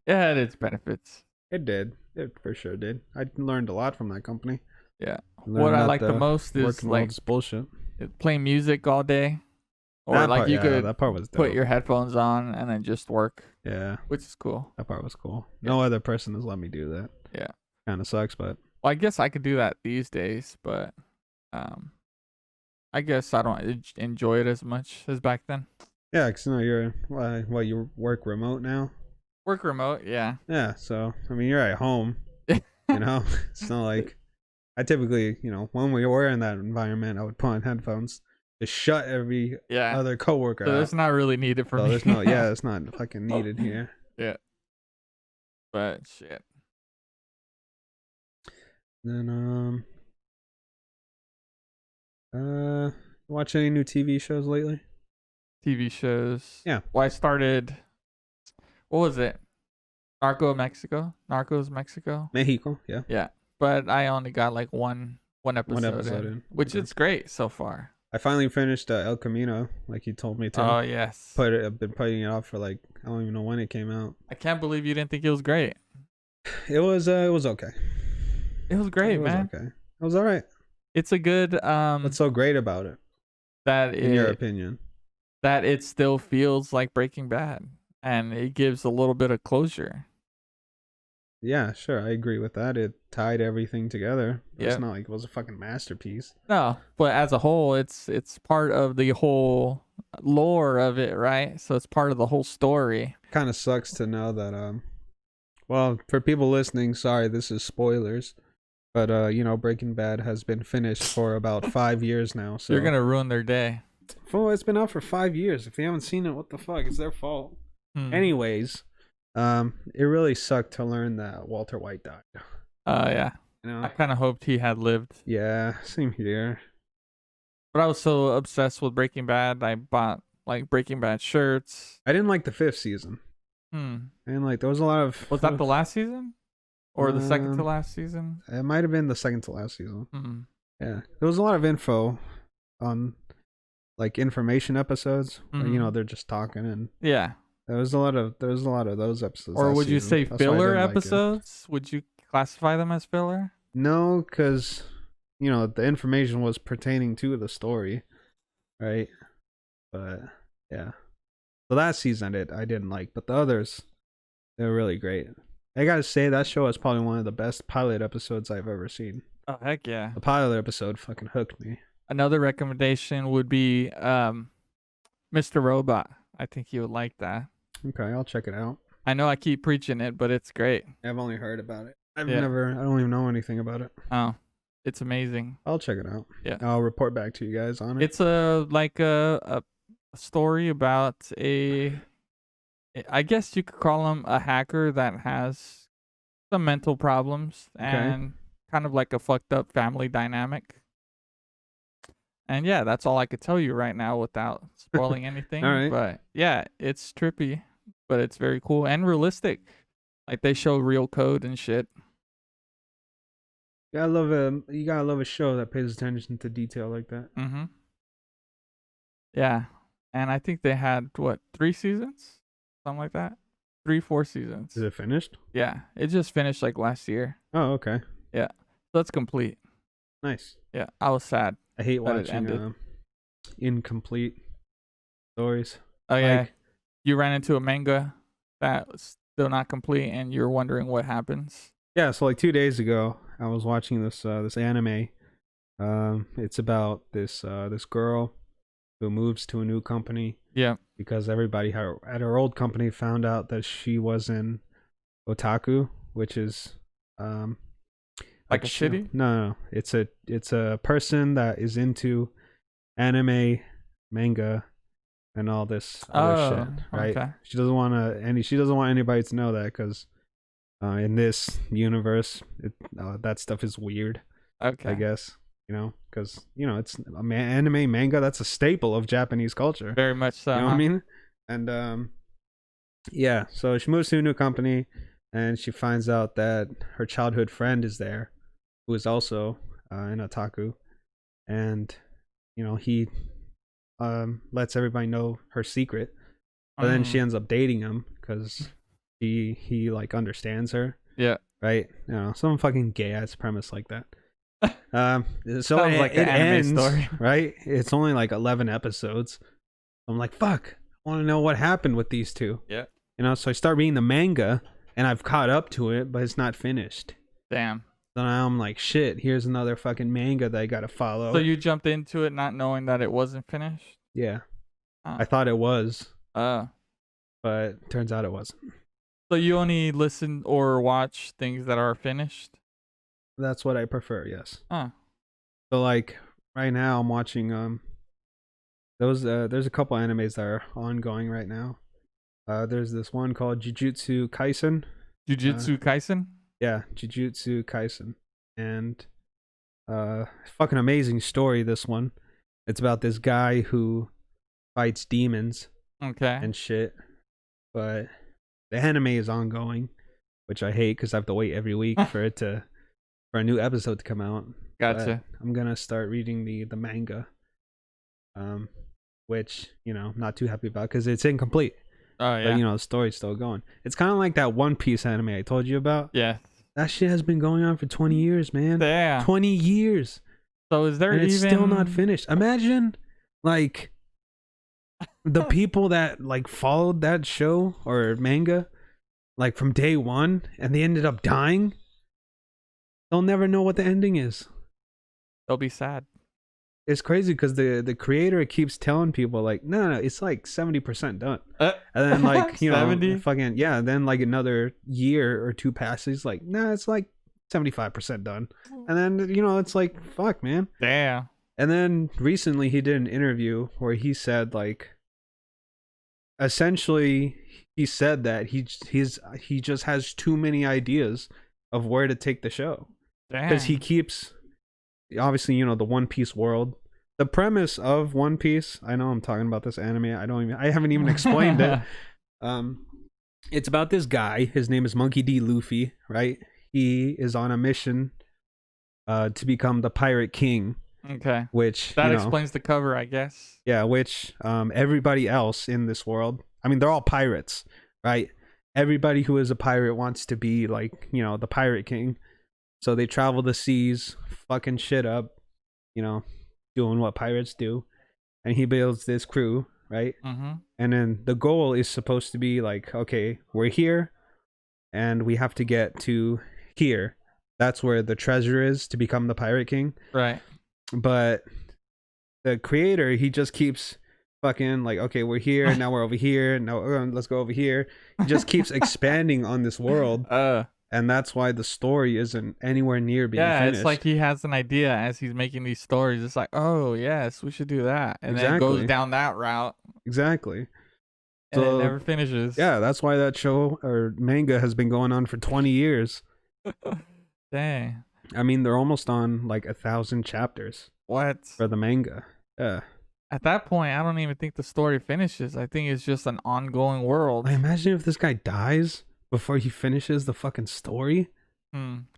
Yeah, it has benefits. It did. It for sure did. I learned a lot from that company. Yeah. Learned What I not like the the most is working like world's bullshit. playing music all day, or That like part, you yeah, could that part was put dope. your headphones on and then just work, Yeah, which is cool. that part was cool. Yeah. No other person has let me do that. Yeah. Kind of sucks, but Well, I guess I could do that these days, but I guess I don't enjoy it as much as back then. yeah, because you're you work remote now. Work remote, yeah. Yeah, so I mean, you're at home. You know, it's not like I typically, when we were in that environment, I would put on headphones to shut every Yeah. other coworker So out. that's not really needed for So me. there's no, yeah, it's not fucking needed here. Yeah. But shit. Then watch any new TV shows lately? TV shows. Yeah. Well, I started. What was it? Narcos Mexico. Mexico, yeah. Yeah, but I only got like one episode, One episode in, in. which Okay. is great so far. I finally finished El Camino, like you told me to. Oh yes. I've been putting it off for like I don't even know when it came out. I can't believe you didn't think it was great. It was okay. It was great, It was man. okay. It was all right. It's a good What's so great about it, that in your it opinion? that it still feels like Breaking Bad, and it gives a little bit of closure. Yeah, sure, I agree with that. It tied everything together. Yeah. It's not like it was a fucking masterpiece. No, but as a whole, it's part of the whole lore of it, right? So it's part of the whole story. Kind of sucks to know that well, for people listening, sorry, this is spoilers. But Breaking Bad has been finished for about 5 years now. So You're gonna ruin their day. Well, it's been out for 5 years. If they haven't seen it, what the fuck? It's their fault. Anyways, it really sucked to learn that Walter White died. Yeah. You know? I kind of hoped he had lived. Yeah, same here. But I was so obsessed with Breaking Bad, I bought like Breaking Bad shirts. I didn't like the 5th season. And like there was a lot of. Was that the last season? Or the second to last season? It might have been the second to last season. Yeah. There was a lot of info on like information episodes. Where, they're just talking and yeah. There was a lot of those episodes. Or would you say filler episodes? Would you classify them as filler? No, because the information was pertaining to the story, right? But yeah, so that season I didn't like, but the others, they were really great. I gotta say that show is probably one of the best pilot episodes I've ever seen. Oh heck yeah! The pilot episode fucking hooked me. Another recommendation would be Mr. Robot. I think you would like that. Okay, I'll check it out. I know I keep preaching it, but it's great. I've only heard about it. I don't even know anything about it. Oh, it's amazing. I'll check it out. Yeah. I'll report back to you guys on it. It's a story about I guess you could call him a hacker that has some mental problems and kind of like a fucked up family dynamic. And yeah, that's all I could tell you right now without spoiling anything. All right. But yeah, it's trippy, but it's very cool and realistic. Like they show real code and shit. You gotta love a show that pays attention to detail like that. Yeah. And I think they had 3 seasons? Something like that. 3-4 seasons. Is it finished? Yeah. It just finished like last year. Oh, okay. Yeah. So it's complete. Nice. Yeah. I was sad. I hate that it watching ended. incomplete stories. Oh yeah. You ran into a manga that was still not complete and you're wondering what happens. Yeah, so like 2 days ago, I was watching this anime. It's about this girl who moves to a new company. Yeah. Because everybody at her old company found out that she was an otaku, which is like a shitty? No, it's a person that is into anime, manga, and all this other shit, right? Okay. She doesn't want anybody to know that because in this universe, that stuff is weird. Okay. I guess because it's anime, manga. That's a staple of Japanese culture. Very much so. You know what I mean? And yeah. So she moves to a new company, and she finds out that her childhood friend is there, who is also an otaku, and he lets everybody know her secret, but then she ends up dating him because he like understands her, Yeah. Right? You know, some fucking gay ass premise like that. So Sounds like an anime ends, story. right? It's only like 11 episodes. I'm like, fuck, I want to know what happened with these two. Yeah. You know, so I start reading the manga, and I've caught up to it, but it's not finished. Damn. So now I'm like, shit, here's another fucking manga that I gotta follow. So you jumped into it not knowing that it wasn't finished? Yeah. Oh. I thought it was, Oh. but turns out it wasn't. So you only listen or watch things that are finished? That's what I prefer, yes. Oh. So like right now I'm watching there's a couple animes that are ongoing right now. There's this one called Jujutsu Kaisen. Jujutsu Kaisen? Yeah, Jujutsu Kaisen. And fucking amazing story, this one. It's about this guy who fights demons Okay. and shit. But the anime is ongoing, which I hate because I have to wait every week for a new episode to come out. Gotcha. But I'm gonna start reading the manga. Which, you know, I'm not too happy about because it's incomplete. Oh yeah. But, you know, the story's still going. It's kind of like that One Piece anime I told you about. Yeah. That shit has been going on for 20 years, man. Yeah. 20 years. So is there And it's even still not finished. Imagine, like, the people that, like, followed that show or manga, like, from day one, and they ended up dying. They'll never know what the ending is. They'll be sad. It's crazy because the creator keeps telling people, like, no, it's like 70% done. And then, like, you know, 70? fucking, yeah, then, like, another year or two passes, like, nah, it's like 75% done. And then, you know, it's like, fuck, man. Damn. And then recently he did an interview where he said, like, essentially he said that he just has too many ideas of where to take the show. Damn. Because he keeps, obviously, you know, the One Piece world. The premise of One Piece, I know I'm talking about this anime, I haven't even explained it. It's about this guy, his name is Monkey D. Luffy, right? He is on a mission to become the Pirate King. Okay. Which, that you know, explains the cover, I guess. Yeah, which everybody else in this world, I mean, they're all pirates, right? Everybody who is a pirate wants to be, like, you know, the Pirate King. So they travel the seas, fucking shit up, you know, doing what pirates do. And he builds this crew, right? Mm-hmm. And then the goal is supposed to be like, okay, we're here and we have to get to here. That's where the treasure is to become the Pirate King. Right. But the creator, he just keeps fucking like, okay, we're here, now we're over here, now let's go over here. He just keeps expanding on this world. And that's why the story isn't anywhere near being finished. It's like he has an idea as he's making these stories. It's like, oh, yes, we should do that. And then it goes down that route. Exactly. And so, it never finishes. Yeah, that's why that show or manga has been going on for 20 years. Dang. I mean, they're almost on like 1,000 chapters. What? For the manga. Yeah. At that point, I don't even think the story finishes. I think it's just an ongoing world. I imagine if this guy dies before he finishes the fucking story.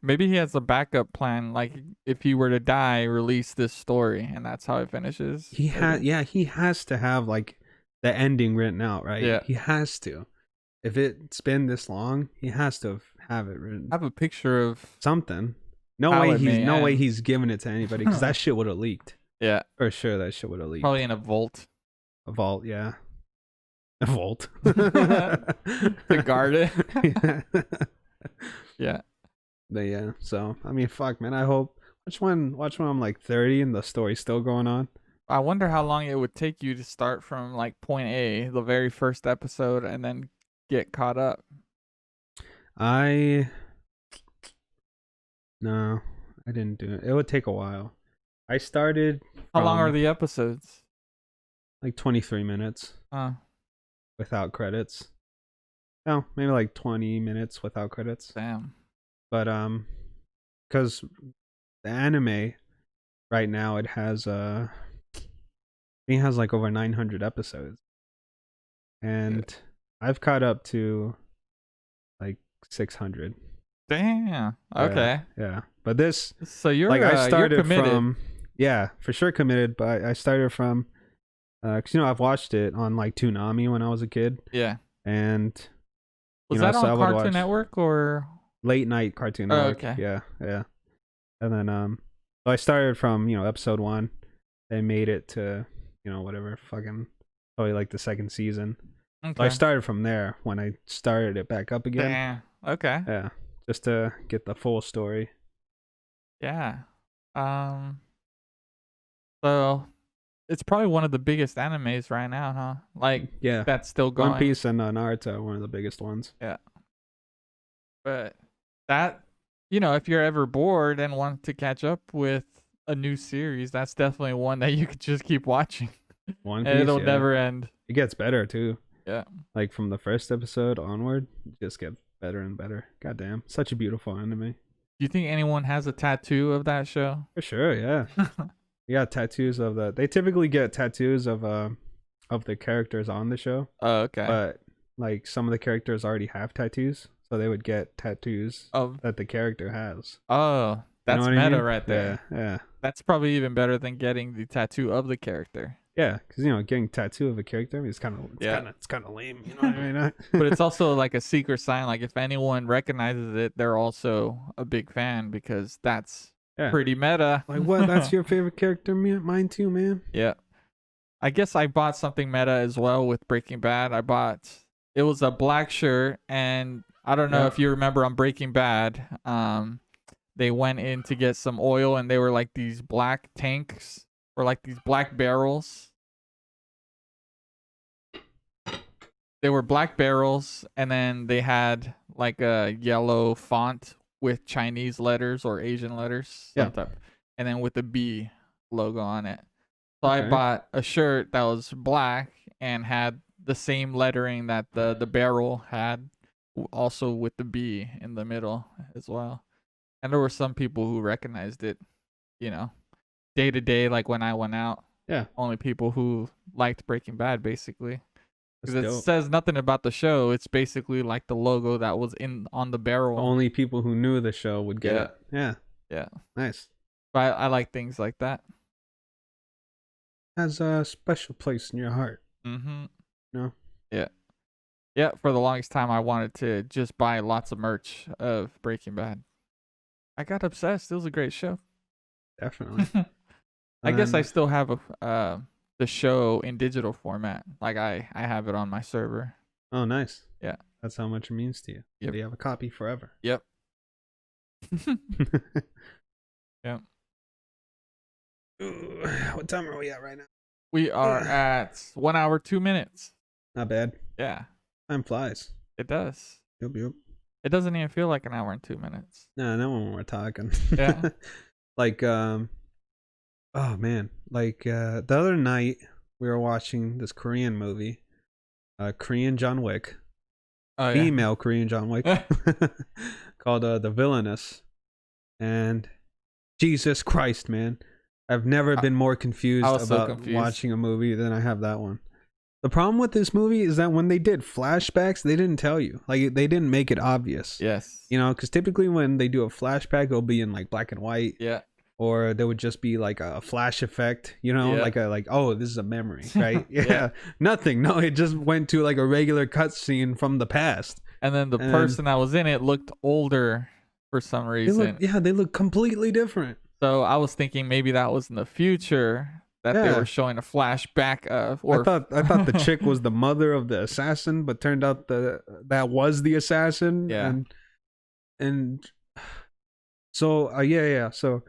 Maybe he has a backup plan. Like, if he were to die, release this story, and that's how it finishes. He has to have like the ending written out, right? Yeah. He has to. If it's been this long, he has to have it written. I have a picture of something. No way he's giving it to anybody because that shit would have leaked. Yeah. For sure that shit would have leaked. Probably in a vault. A vault, yeah. A vault. To guard it. Yeah. But yeah, so I mean, fuck, man. I hope watch when I'm like 30 and the story's still going on. I wonder how long it would take you to start from like point A, the very first episode, and then get caught up. No, I didn't do it. It would take a while. I started. How long are the episodes? Like 23 minutes. Without credits. No, maybe like 20 minutes without credits. Damn. But because the anime right now it has I think it has like over 900 episodes, and I've caught up to like 600. Damn. Okay. Yeah. But this. So you're like I started you're committed. from. Yeah, for sure committed. But I started from. Because you know I've watched it on like Toonami when I was a kid. Yeah. And. Was that on Cartoon Network or? late night Cartoon Oh, Network. okay. Yeah, yeah. And then so I started from episode 1. They made it to whatever fucking probably like the second season. So I Okay. started from there when I started it back up again. Damn. Okay. Yeah, just to get the full story. Yeah. So it's probably one of the biggest animes right now, huh? Like Yeah, that's still going. One Piece and Naruto are one of the biggest ones. Yeah. But that, if you're ever bored and want to catch up with a new series, that's definitely one that you could just keep watching. One Piece, And it'll yeah. never end. It gets better too. Yeah. Like from the first episode onward, it just gets better and better. Goddamn, such a beautiful anime. Do you think anyone has a tattoo of that show? For sure, yeah. You got tattoos of the. They typically get tattoos of the characters on the show. Oh, okay. But like some of the characters already have tattoos, so they would get tattoos that the character has. Oh, that's You know what I meta mean? right there. Yeah. That's probably even better than getting the tattoo of the character. Yeah, because getting tattoo of a character is kind of lame. You know what I mean? But it's also like a secret sign. Like if anyone recognizes it, they're also a big fan because that's pretty meta. Like what? That's your favorite character? Mine too, man. Yeah. I guess I bought something meta as well with Breaking Bad. It was a black shirt, and I don't know if you remember on Breaking Bad, they went in to get some oil, and they were like these black tanks or like these black barrels. They were black barrels, and then they had like a yellow font with Chinese letters or Asian letters. Yeah. And then with the B logo on it. So Okay. I bought a shirt that was black and had the same lettering that the barrel had, also with the B in the middle as well. And there were some people who recognized it, day to day, like when I went out. Yeah. Only people who liked Breaking Bad, basically. That's Because it dope. says nothing about the show. It's basically like the logo that was on the barrel. Only people who knew the show would get it. Yeah. Yeah. Nice. But I like things like that. Has a special place in your heart. Mm-hmm. No. Yeah. Yeah, for the longest time I wanted to just buy lots of merch of Breaking Bad. I got obsessed. It was a great show. Definitely. I guess I still have the show in digital format. Like I have it on my server. Oh, nice. Yeah. That's how much it means to you. Yep. You have a copy forever. Yep. Yep. Ooh, what time are we at right now? We are at 1 hour, 2 minutes. Not bad. Yeah, Time flies. it does. Yep. It doesn't even feel like an hour and 2 minutes. No, not when we're talking. Yeah. Like, oh man. Like, the other night we were watching this Korean movie. Korean John Wick. Oh, yeah. Female Korean John Wick. Called The Villainous. And Jesus Christ, man. I've never been more confused about watching a movie than I have that one. The problem with this movie is that when they did flashbacks, they didn't tell you. Like, they didn't make it obvious. Yes. Because typically when they do a flashback, it'll be in like black and white. Yeah. Or there would just be like a flash effect, Yeah. like oh, this is a memory, right? Yeah. Yeah. Nothing. No, it just went to like a regular cutscene from the past. And then the person that was in it looked older for some reason. They look completely different. So I was thinking maybe that was in the future that they were showing a flashback of. Or I thought the chick was the mother of the assassin, but turned out that was the assassin. Yeah. And so yeah. So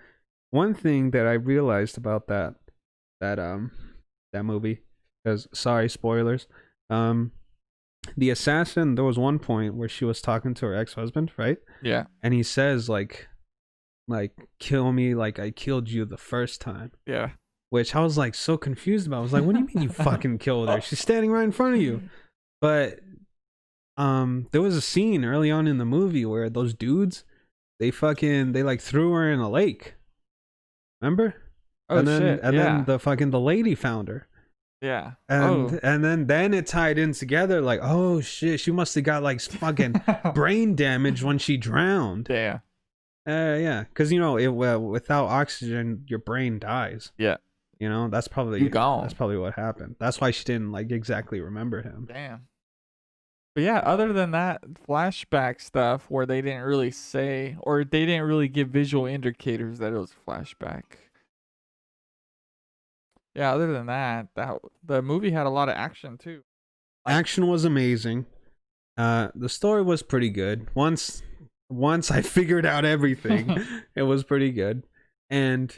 one thing that I realized about that movie, because sorry, spoilers. The assassin, there was one point where she was talking to her ex-husband, right? Yeah. And he says like kill me like I killed you the first time. Yeah. Which I was like so confused about. I was like, what do you mean you fucking killed her? She's standing right in front of you. But there was a scene early on in the movie where those dudes, they like threw her in a lake. Remember? Oh, shit. And then the lady found her. Yeah. And then it tied in together like, oh shit, she must have got like fucking brain damage when she drowned. Yeah. Yeah, because without oxygen, your brain dies. Yeah. That's probably gone. That's probably what happened. That's why she didn't like exactly remember him. Damn. But yeah, other than that flashback stuff where they didn't really say or they didn't really give visual indicators that it was a flashback. Yeah, other than that, the movie had a lot of action too. Action was amazing. The story was pretty good. Once I figured out everything, it was pretty good. And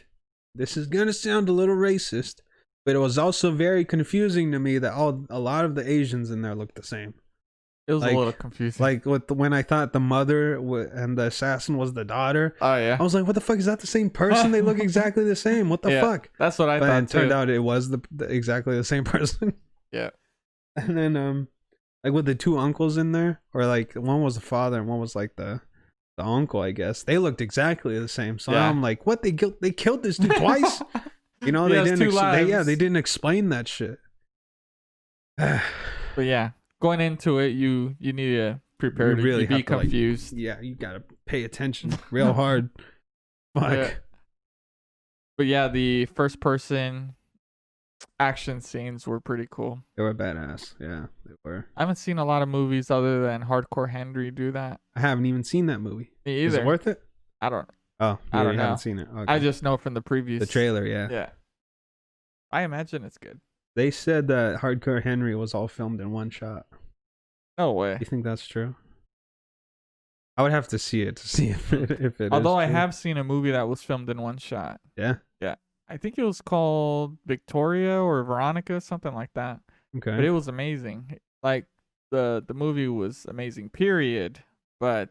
this is gonna sound a little racist, but it was also very confusing to me that a lot of the Asians in there looked the same. It was a little confusing. Like when I thought the mother and the assassin was the daughter. Oh yeah. I was like, what the fuck, is that the same person? They look exactly the same. What the fuck? That's what I thought. It turned out it was the exactly the same person. Yeah. And then like with the two uncles in there, or like one was the father and one was like the uncle, I guess. They looked exactly the same. So I'm like, what? They killed this dude twice? You know, they didn't explain that shit. But yeah, going into it, you need to prepare to really be confused. You gotta pay attention real hard. Fuck. Yeah. But yeah, the first person action scenes were pretty cool. They were badass. Yeah, they were. I haven't seen a lot of movies other than Hardcore Henry do that. I haven't even seen that movie. Me either. Is it worth it? I don't. Oh, I don't know. haven't seen it. Okay. I just know from the the trailer. Yeah. Yeah. I imagine it's good. They said that Hardcore Henry was all filmed in one shot. No way. You think that's true? I would have to see it to see if it Although is I true. have seen a movie that was filmed in one shot. Yeah. Yeah. I think it was called Victoria or Veronica, something like that. Okay. But it was amazing. Like the movie was amazing, period. But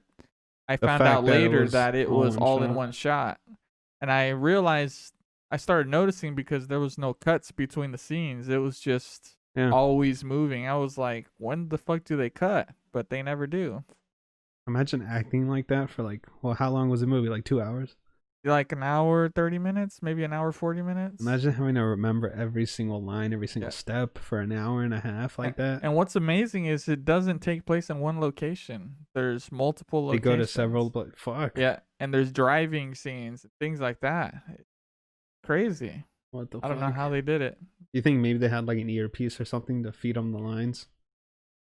I found out later that it was all in one shot. And I realized I started noticing because there was no cuts between the scenes. It was just always moving. I was like, when the fuck do they cut? But they never do. Imagine acting like that for how long was the movie? Like 2 hours? Like an hour, 30 minutes, maybe an hour, 40 minutes. Imagine having to remember every single line, every single step for an hour and a half like that. And what's amazing is it doesn't take place in one location. There's multiple locations. They go to several, but fuck. Yeah, and there's driving scenes, things like that. Crazy. What the fuck? I don't know how they did it. You think maybe they had like an earpiece or something to feed them the lines?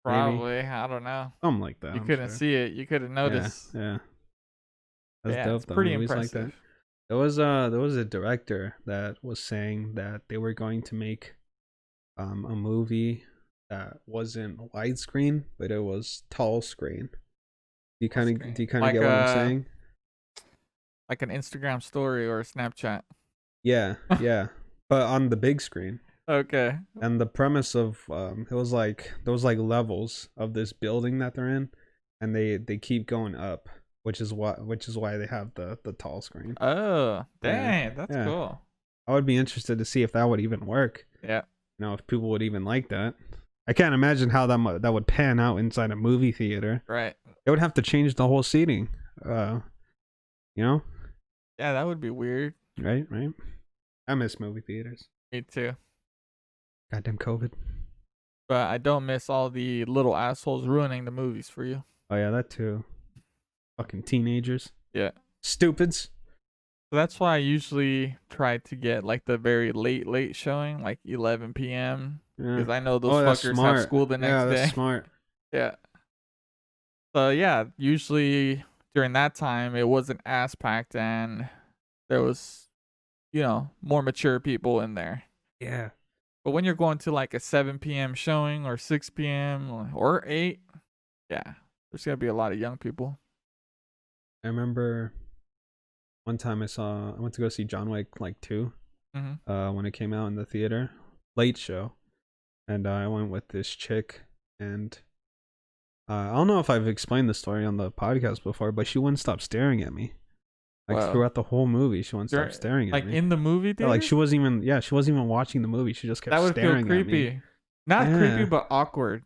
Probably. Maybe. I don't know. Something like that. You couldn't see it. You couldn't notice. Yeah. That's dope. It's pretty impressive. Like that. There was a director that was saying that they were going to make a movie that wasn't widescreen, but it was tall screen. Do you kind of get what I'm saying? Like an Instagram story or a Snapchat. Yeah, yeah, but on the big screen. Okay. And the premise of there was like levels of this building that they're in, and they keep going up. Which is why they have the tall screen. Oh, dang, that's cool. I would be interested to see if that would even work. Yeah. You know, if people would even like that. I can't imagine how that would pan out inside a movie theater. Right. They would have to change the whole seating. You know? Yeah, that would be weird. Right. I miss movie theaters. Me too. Goddamn COVID. But I don't miss all the little assholes ruining the movies for you. Oh yeah, that too. Fucking teenagers. Yeah. Stupids. So that's why I usually try to get like the very late showing, like 11 p.m. Because I know those fuckers have school the next day. Yeah, that's smart. Yeah. So yeah, usually during that time it wasn't as packed and there was, more mature people in there. Yeah. But when you're going to like a 7 p.m. showing or 6 p.m. or 8, yeah, there's gonna be a lot of young people. I remember one time I went to go see John Wick 2 when it came out in the theater, late show, and I went with this chick, and I don't know if I've explained the story on the podcast before, but she wouldn't stop staring at me. Throughout the whole movie, she wouldn't stop staring at me. Like in the movie theater? Yeah, she wasn't even watching the movie. She just kept staring at me. That would feel creepy. Not creepy, but awkward.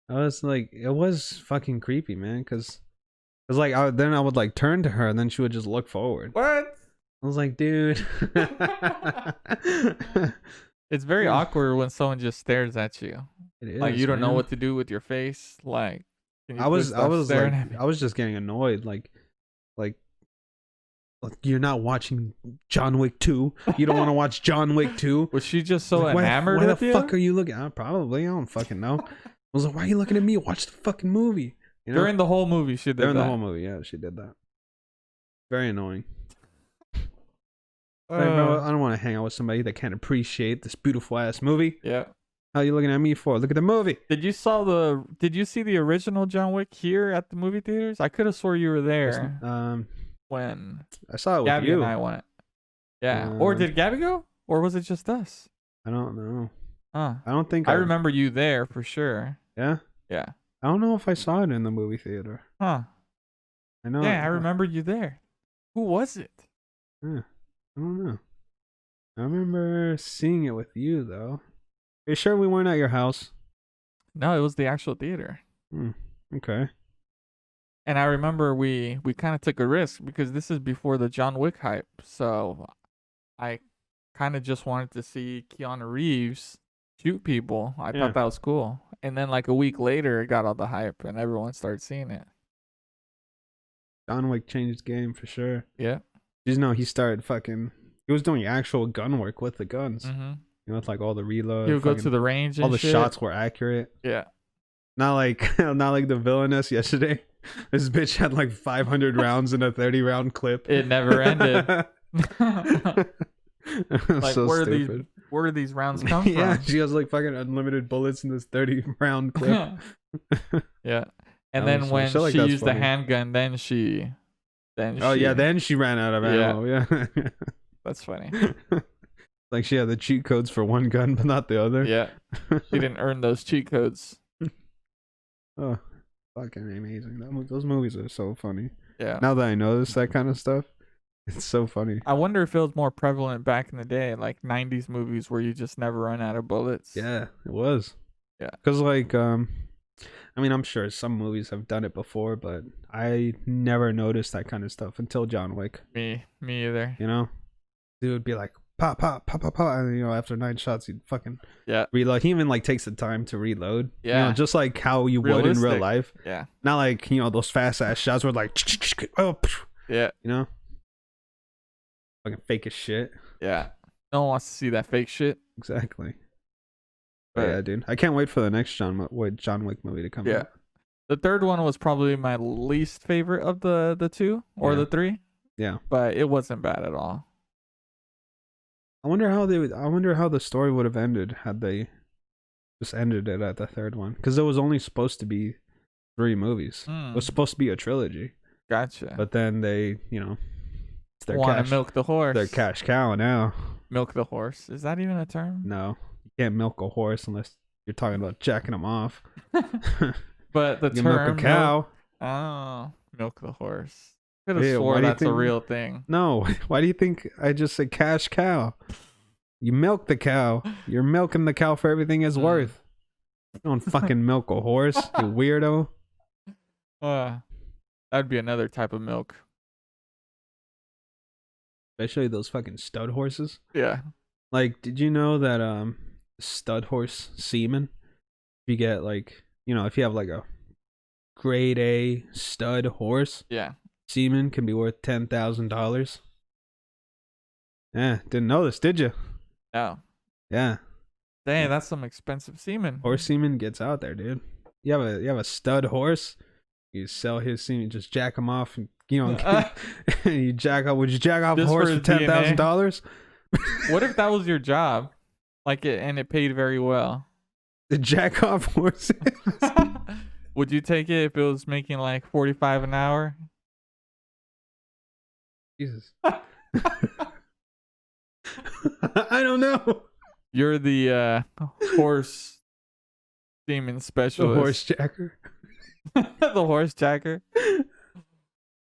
I was like, it was fucking creepy, man, because then I would like turn to her and then she would just look forward. What? I was like, dude. It's very awkward when someone just stares at you. It is. Like you don't know what to do with your face. Like I was just getting annoyed. Like you're not watching John Wick 2. You don't want to watch John Wick 2. Was she just so enamored with you? Why the fuck are you looking? Probably. I don't fucking know. was like, "Why are you looking at me? Watch the fucking movie." You know? During the whole movie, she did During that. the whole movie, yeah, she did that. Very annoying. Like, bro, I don't want to hang out with somebody that can't appreciate this beautiful ass movie. Yeah. How are you looking at me for? Look at the movie. Did you see the original John Wick here at the movie theaters? I could have swore you were there when I saw it with Gabby you. and I went. Yeah. Or did Gabby go? Or was it just us? I don't know. Huh. I don't think I remember you there for sure. Yeah? Yeah. I don't know if I saw it in the movie theater. Huh. I know. Yeah, I remember you there. Who was it? Yeah, I don't know. I remember seeing it with you, though. Are you sure we weren't at your house? No, it was the actual theater. Okay. And I remember we kind of took a risk because this is before the John Wick hype. So I kind of just wanted to see Keanu Reeves shoot people. I thought that was cool. And then like a week later, it got all the hype and everyone started seeing it. John Wick changed the game for sure. Yeah. You know, he started he was doing actual gun work with the guns. Mm-hmm. You know, with like all the reload. He would go to the range and all the shit. shots were accurate. Yeah. Not like the villainess yesterday. This bitch had like 500 rounds in a 30-round clip. It never ended. Like so where stupid. do these rounds come from? Yeah, she has like fucking unlimited bullets in this 30-round clip. Yeah. And then when she used the handgun, then she then she ran out of ammo. Yeah. That's funny. Like she had the cheat codes for one gun but not the other. Yeah. She didn't earn those cheat codes. Oh, fucking amazing. Those movies are so funny. Yeah. Now that I notice that kind of stuff, it's so funny. I wonder if it was more prevalent back in the day, like 90s movies where you just never run out of bullets. Yeah, it was. Yeah. Because like, I mean, I'm sure some movies have done it before, but I never noticed that kind of stuff until John Wick. Me either. You know? Dude would be like, pop, pop, pop, pop, pop. And, you know, after 9 shots, he'd fucking reload. He even like takes the time to reload. Yeah. You know, just like how you would in real life. Yeah. Not like, you know, those fast ass shots were like, oh, yeah. You know? Fucking fake as shit. Yeah. No one wants to see that fake shit. Exactly. But yeah, dude. I can't wait for the next John Wick movie to come out. The third one was probably my least favorite of the two or the three. Yeah. But it wasn't bad at all. I wonder how the story would have ended had they just ended it at the third one. Because it was only supposed to be 3 movies. It was supposed to be a trilogy. Gotcha. But then they, you know, it's their want to milk the horse. Their cash cow now. Milk the horse. Is that even a term? No. You can't milk a horse unless you're talking about jacking them off. But the you term milk a cow. Milk the horse. Could have swore that's a real thing. No. Why do you think I just said cash cow? You milk the cow. You're milking the cow for everything it's worth. You don't fucking milk a horse, you weirdo. That'd be another type of milk. Especially those fucking stud horses. Yeah. Like, did you know that stud horse semen, if you get like, you know, if you have like a grade A stud horse, semen can be worth $10,000. Yeah, didn't know this, did you? No. Yeah. Dang, that's some expensive semen. Horse semen gets out there, dude. You have a stud horse, you sell his semen, just jack him off, and you know, you jack off. Would you jack off a horse for $10,000? What if that was your job, and it paid very well? The jack off horses. Would you take it if it was making like $45 an hour? Jesus. I don't know. You're the horse semen specialist. The horse jacker. The horse jacker.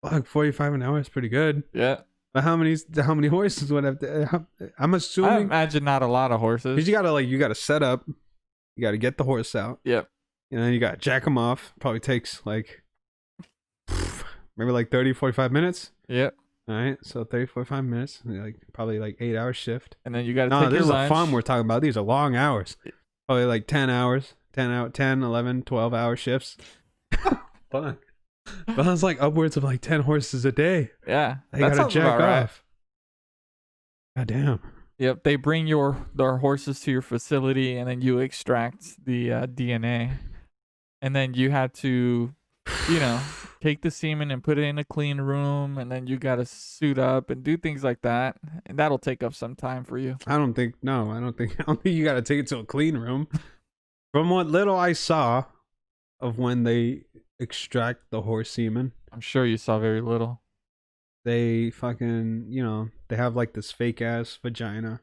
Fuck, 45 an hour is pretty good. Yeah. But how many horses would have to? I'm assuming. I imagine not a lot of horses. Because you gotta set up. You gotta get the horse out. Yep. And then you gotta jack them off. Probably takes like maybe like 30, 45 minutes. Yep. All right, so 30, 45 minutes, probably like 8-hour shift. And then you got to take your lunch. No, this is a farm we're talking about. These are long hours. Probably like 10 hours, 10, 11, 12-hour shifts. Fun. But it's like upwards of like 10 horses a day. Yeah. They got to jack off. God damn. Yep, they bring their horses to your facility and then you extract the DNA. and then you had to, you know, take the semen and put it in a clean room, and then you got to suit up and do things like that, and that'll take up some time for you. I don't think you got to take it to a clean room. From what little I saw of when they extract the horse semen, I'm sure you saw very little. They fucking, they have like this fake ass vagina.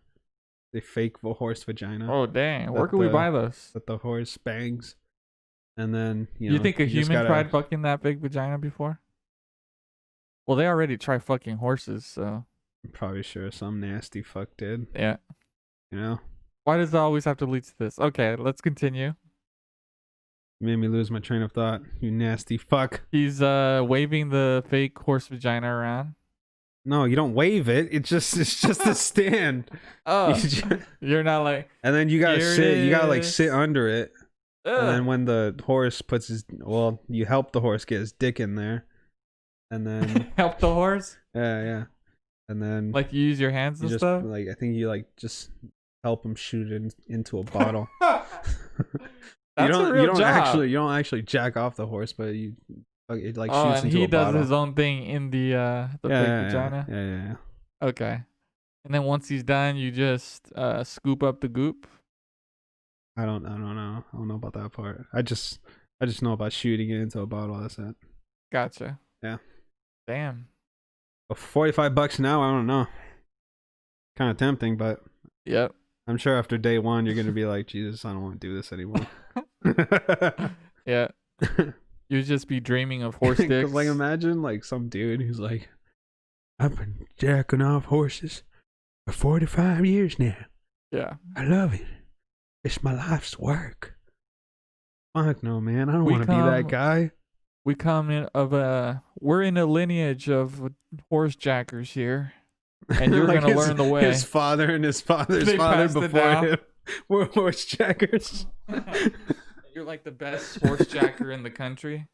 They fake the horse vagina. Oh dang! Where can we buy those? That the horse bangs, and then you think a human tried fucking that big vagina before? Well, they already try fucking horses, so I'm probably sure some nasty fuck did. Yeah. You know? Why does it always have to lead to this? Okay, let's continue. You made me lose my train of thought. You nasty fuck. He's waving the fake horse vagina around. No, you don't wave it. It's just a stand. Oh, you're not like. And then you gotta sit. You gotta like sit under it. And then when the horse puts you help the horse get his dick in there, and then help the horse. Yeah. And then like you use your hands and stuff. Like I think you like just help him shoot it into a bottle. That's a real job. You don't actually jack off the horse, but it like shoots into a bottle. And he does his own thing in the fake vagina. Yeah. Okay. And then once he's done, you just scoop up the goop. I don't know. I don't know about that part. I just know about shooting it into a bottle. That's it. Gotcha. Yeah. Damn. But $45 an hour, I don't know. Kind of tempting, but yep. I'm sure after day one you're gonna be like, Jesus, I don't want to do this anymore. Yeah. You'd just be dreaming of horse dicks. Like imagine like some dude who's like, I've been jacking off horses for 45 years now. Yeah. I love it. It's my life's work. Fuck no, man. I don't want to be that guy. We're in a lineage of horse jackers here. And you're like gonna learn the way. His father and his father's father before him were horse jackers. You're like the best horse jacker in the country.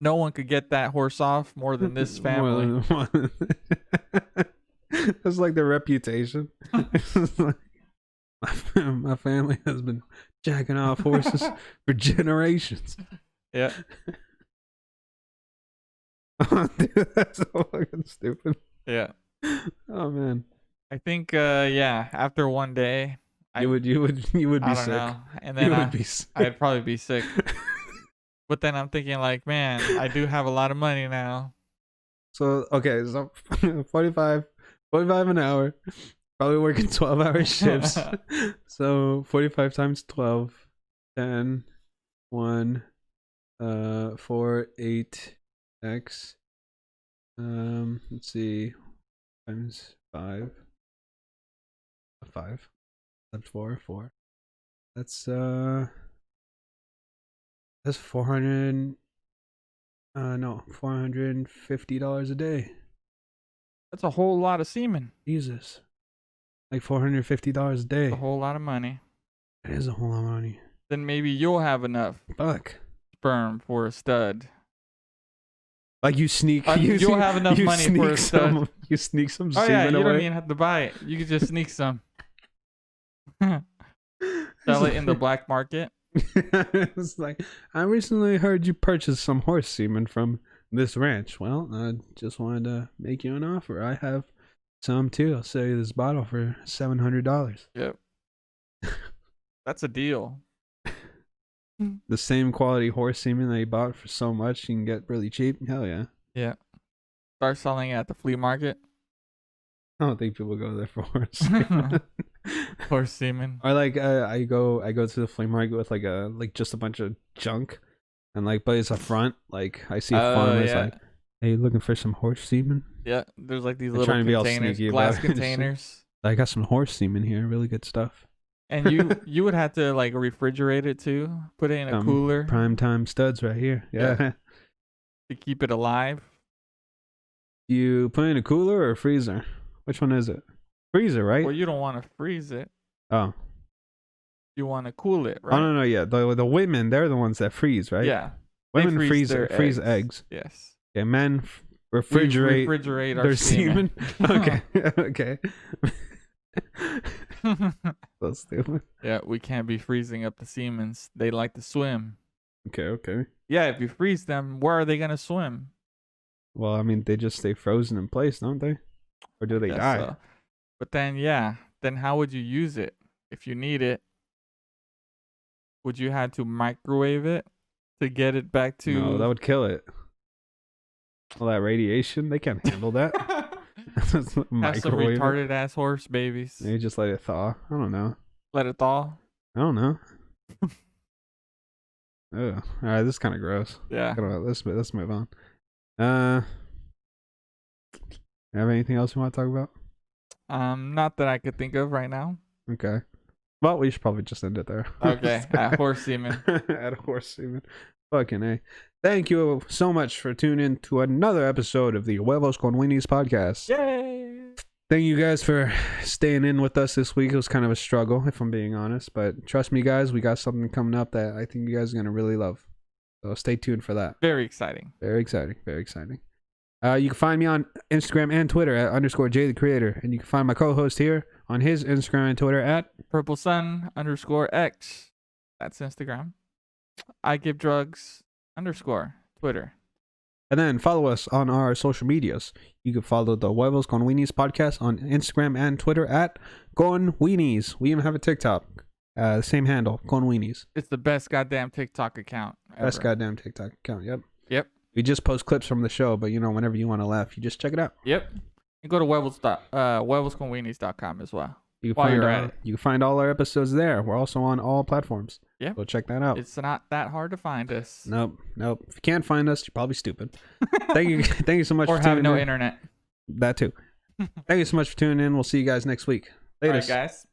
No one could get that horse off more than this family. That's like their reputation. My family has been jacking off horses for generations. Yeah. Dude, that's so fucking stupid. Yeah. Oh man. I think after one day you would be sick. Know. And then I'd probably be sick. But then I'm thinking like, man, I do have a lot of money now. So okay, so 45 an hour. Probably working 12-hour shifts. So 45 times 12, 10, 1, 4, 8, X. Let's see, times 5. 5. That's 4. That's 400. $450 a day. That's a whole lot of semen. Jesus. Like $450 a day. A whole lot of money. It is a whole lot of money. Then maybe you'll have enough sperm for a stud. Like you sneak. You'll have enough money for a stud. You sneak some semen away. You don't even have to buy it. You could just sneak some. Sell it in the black market. It's like, I recently heard you purchased some horse semen from this ranch. Well, I just wanted to make you an offer. I have some too. I'll sell you this bottle for $700. Yep. That's a deal. The same quality horse semen that you bought for so much you can get really cheap. Hell yeah. Yeah. Start selling it at the flea market. I don't think people go there for horse semen. Horse semen. Or like I go to the flea market with like just a bunch of junk, and like but it's a front. Like I see farmers like, hey, looking for some horse semen? Yeah, there's like these little containers, glass containers. I got some horse semen here, really good stuff. And you would have to like refrigerate it too, put it in a cooler. Prime time studs right here. Yeah. To keep it alive. You put it in a cooler or a freezer? Which one is it? Freezer, right? Well, you don't want to freeze it. Oh. You want to cool it, right? Oh no, yeah. The women, they're the ones that freeze, right? Yeah. Women freeze eggs. Yes. Okay, men refrigerate our their semen. Okay. Okay. So stupid. Yeah, we can't be freezing up the Siemens. They like to swim. Okay. Yeah, if you freeze them, where are they gonna swim? Well, I mean, they just stay frozen in place, don't they? Or do they Guess die? so. But then, then how would you use it if you need it? Would you have to microwave it to get it back to? No, that would kill it. All that radiation, they can't handle that. Have some retarded ass horse babies. Maybe just let it thaw. I don't know. Let it thaw. I don't know. Oh, all right. This is kind of gross. Yeah. Let's move on. Have anything else you want to talk about? Not that I could think of right now. Okay. Well, we should probably just end it there. Okay. At horse semen. At horse semen. Fucking A. Thank you so much for tuning in to another episode of the Huevos con Weenies podcast. Yay! Thank you guys for staying in with us this week. It was kind of a struggle, if I'm being honest. But trust me, guys, we got something coming up that I think you guys are going to really love. So stay tuned for that. Very exciting. Very exciting. Very exciting. You can find me on Instagram and Twitter at _J_the_Creator. And you can find my co-host here on his Instagram and Twitter at PurpleSun_X. That's Instagram. I give drugs _Twitter. And then follow us on our social medias. You can follow the Huevos con Weenies podcast on Instagram and Twitter at Con Weenies. We even have a TikTok. Same handle, Con Weenies. It's the best goddamn TikTok account ever. Best goddamn TikTok account, yep. Yep. We just post clips from the show, but whenever you want to laugh, you just check it out. Yep. And go to huevosconweenies.com as well. You can find all our episodes there. We're also on all platforms. Yeah. So check that out. It's not that hard to find us. Nope. If you can't find us, you're probably stupid. Thank you so much or for tuning in. Or have no internet. That too. Thank you so much for tuning in. We'll see you guys next week. Later, All right, guys.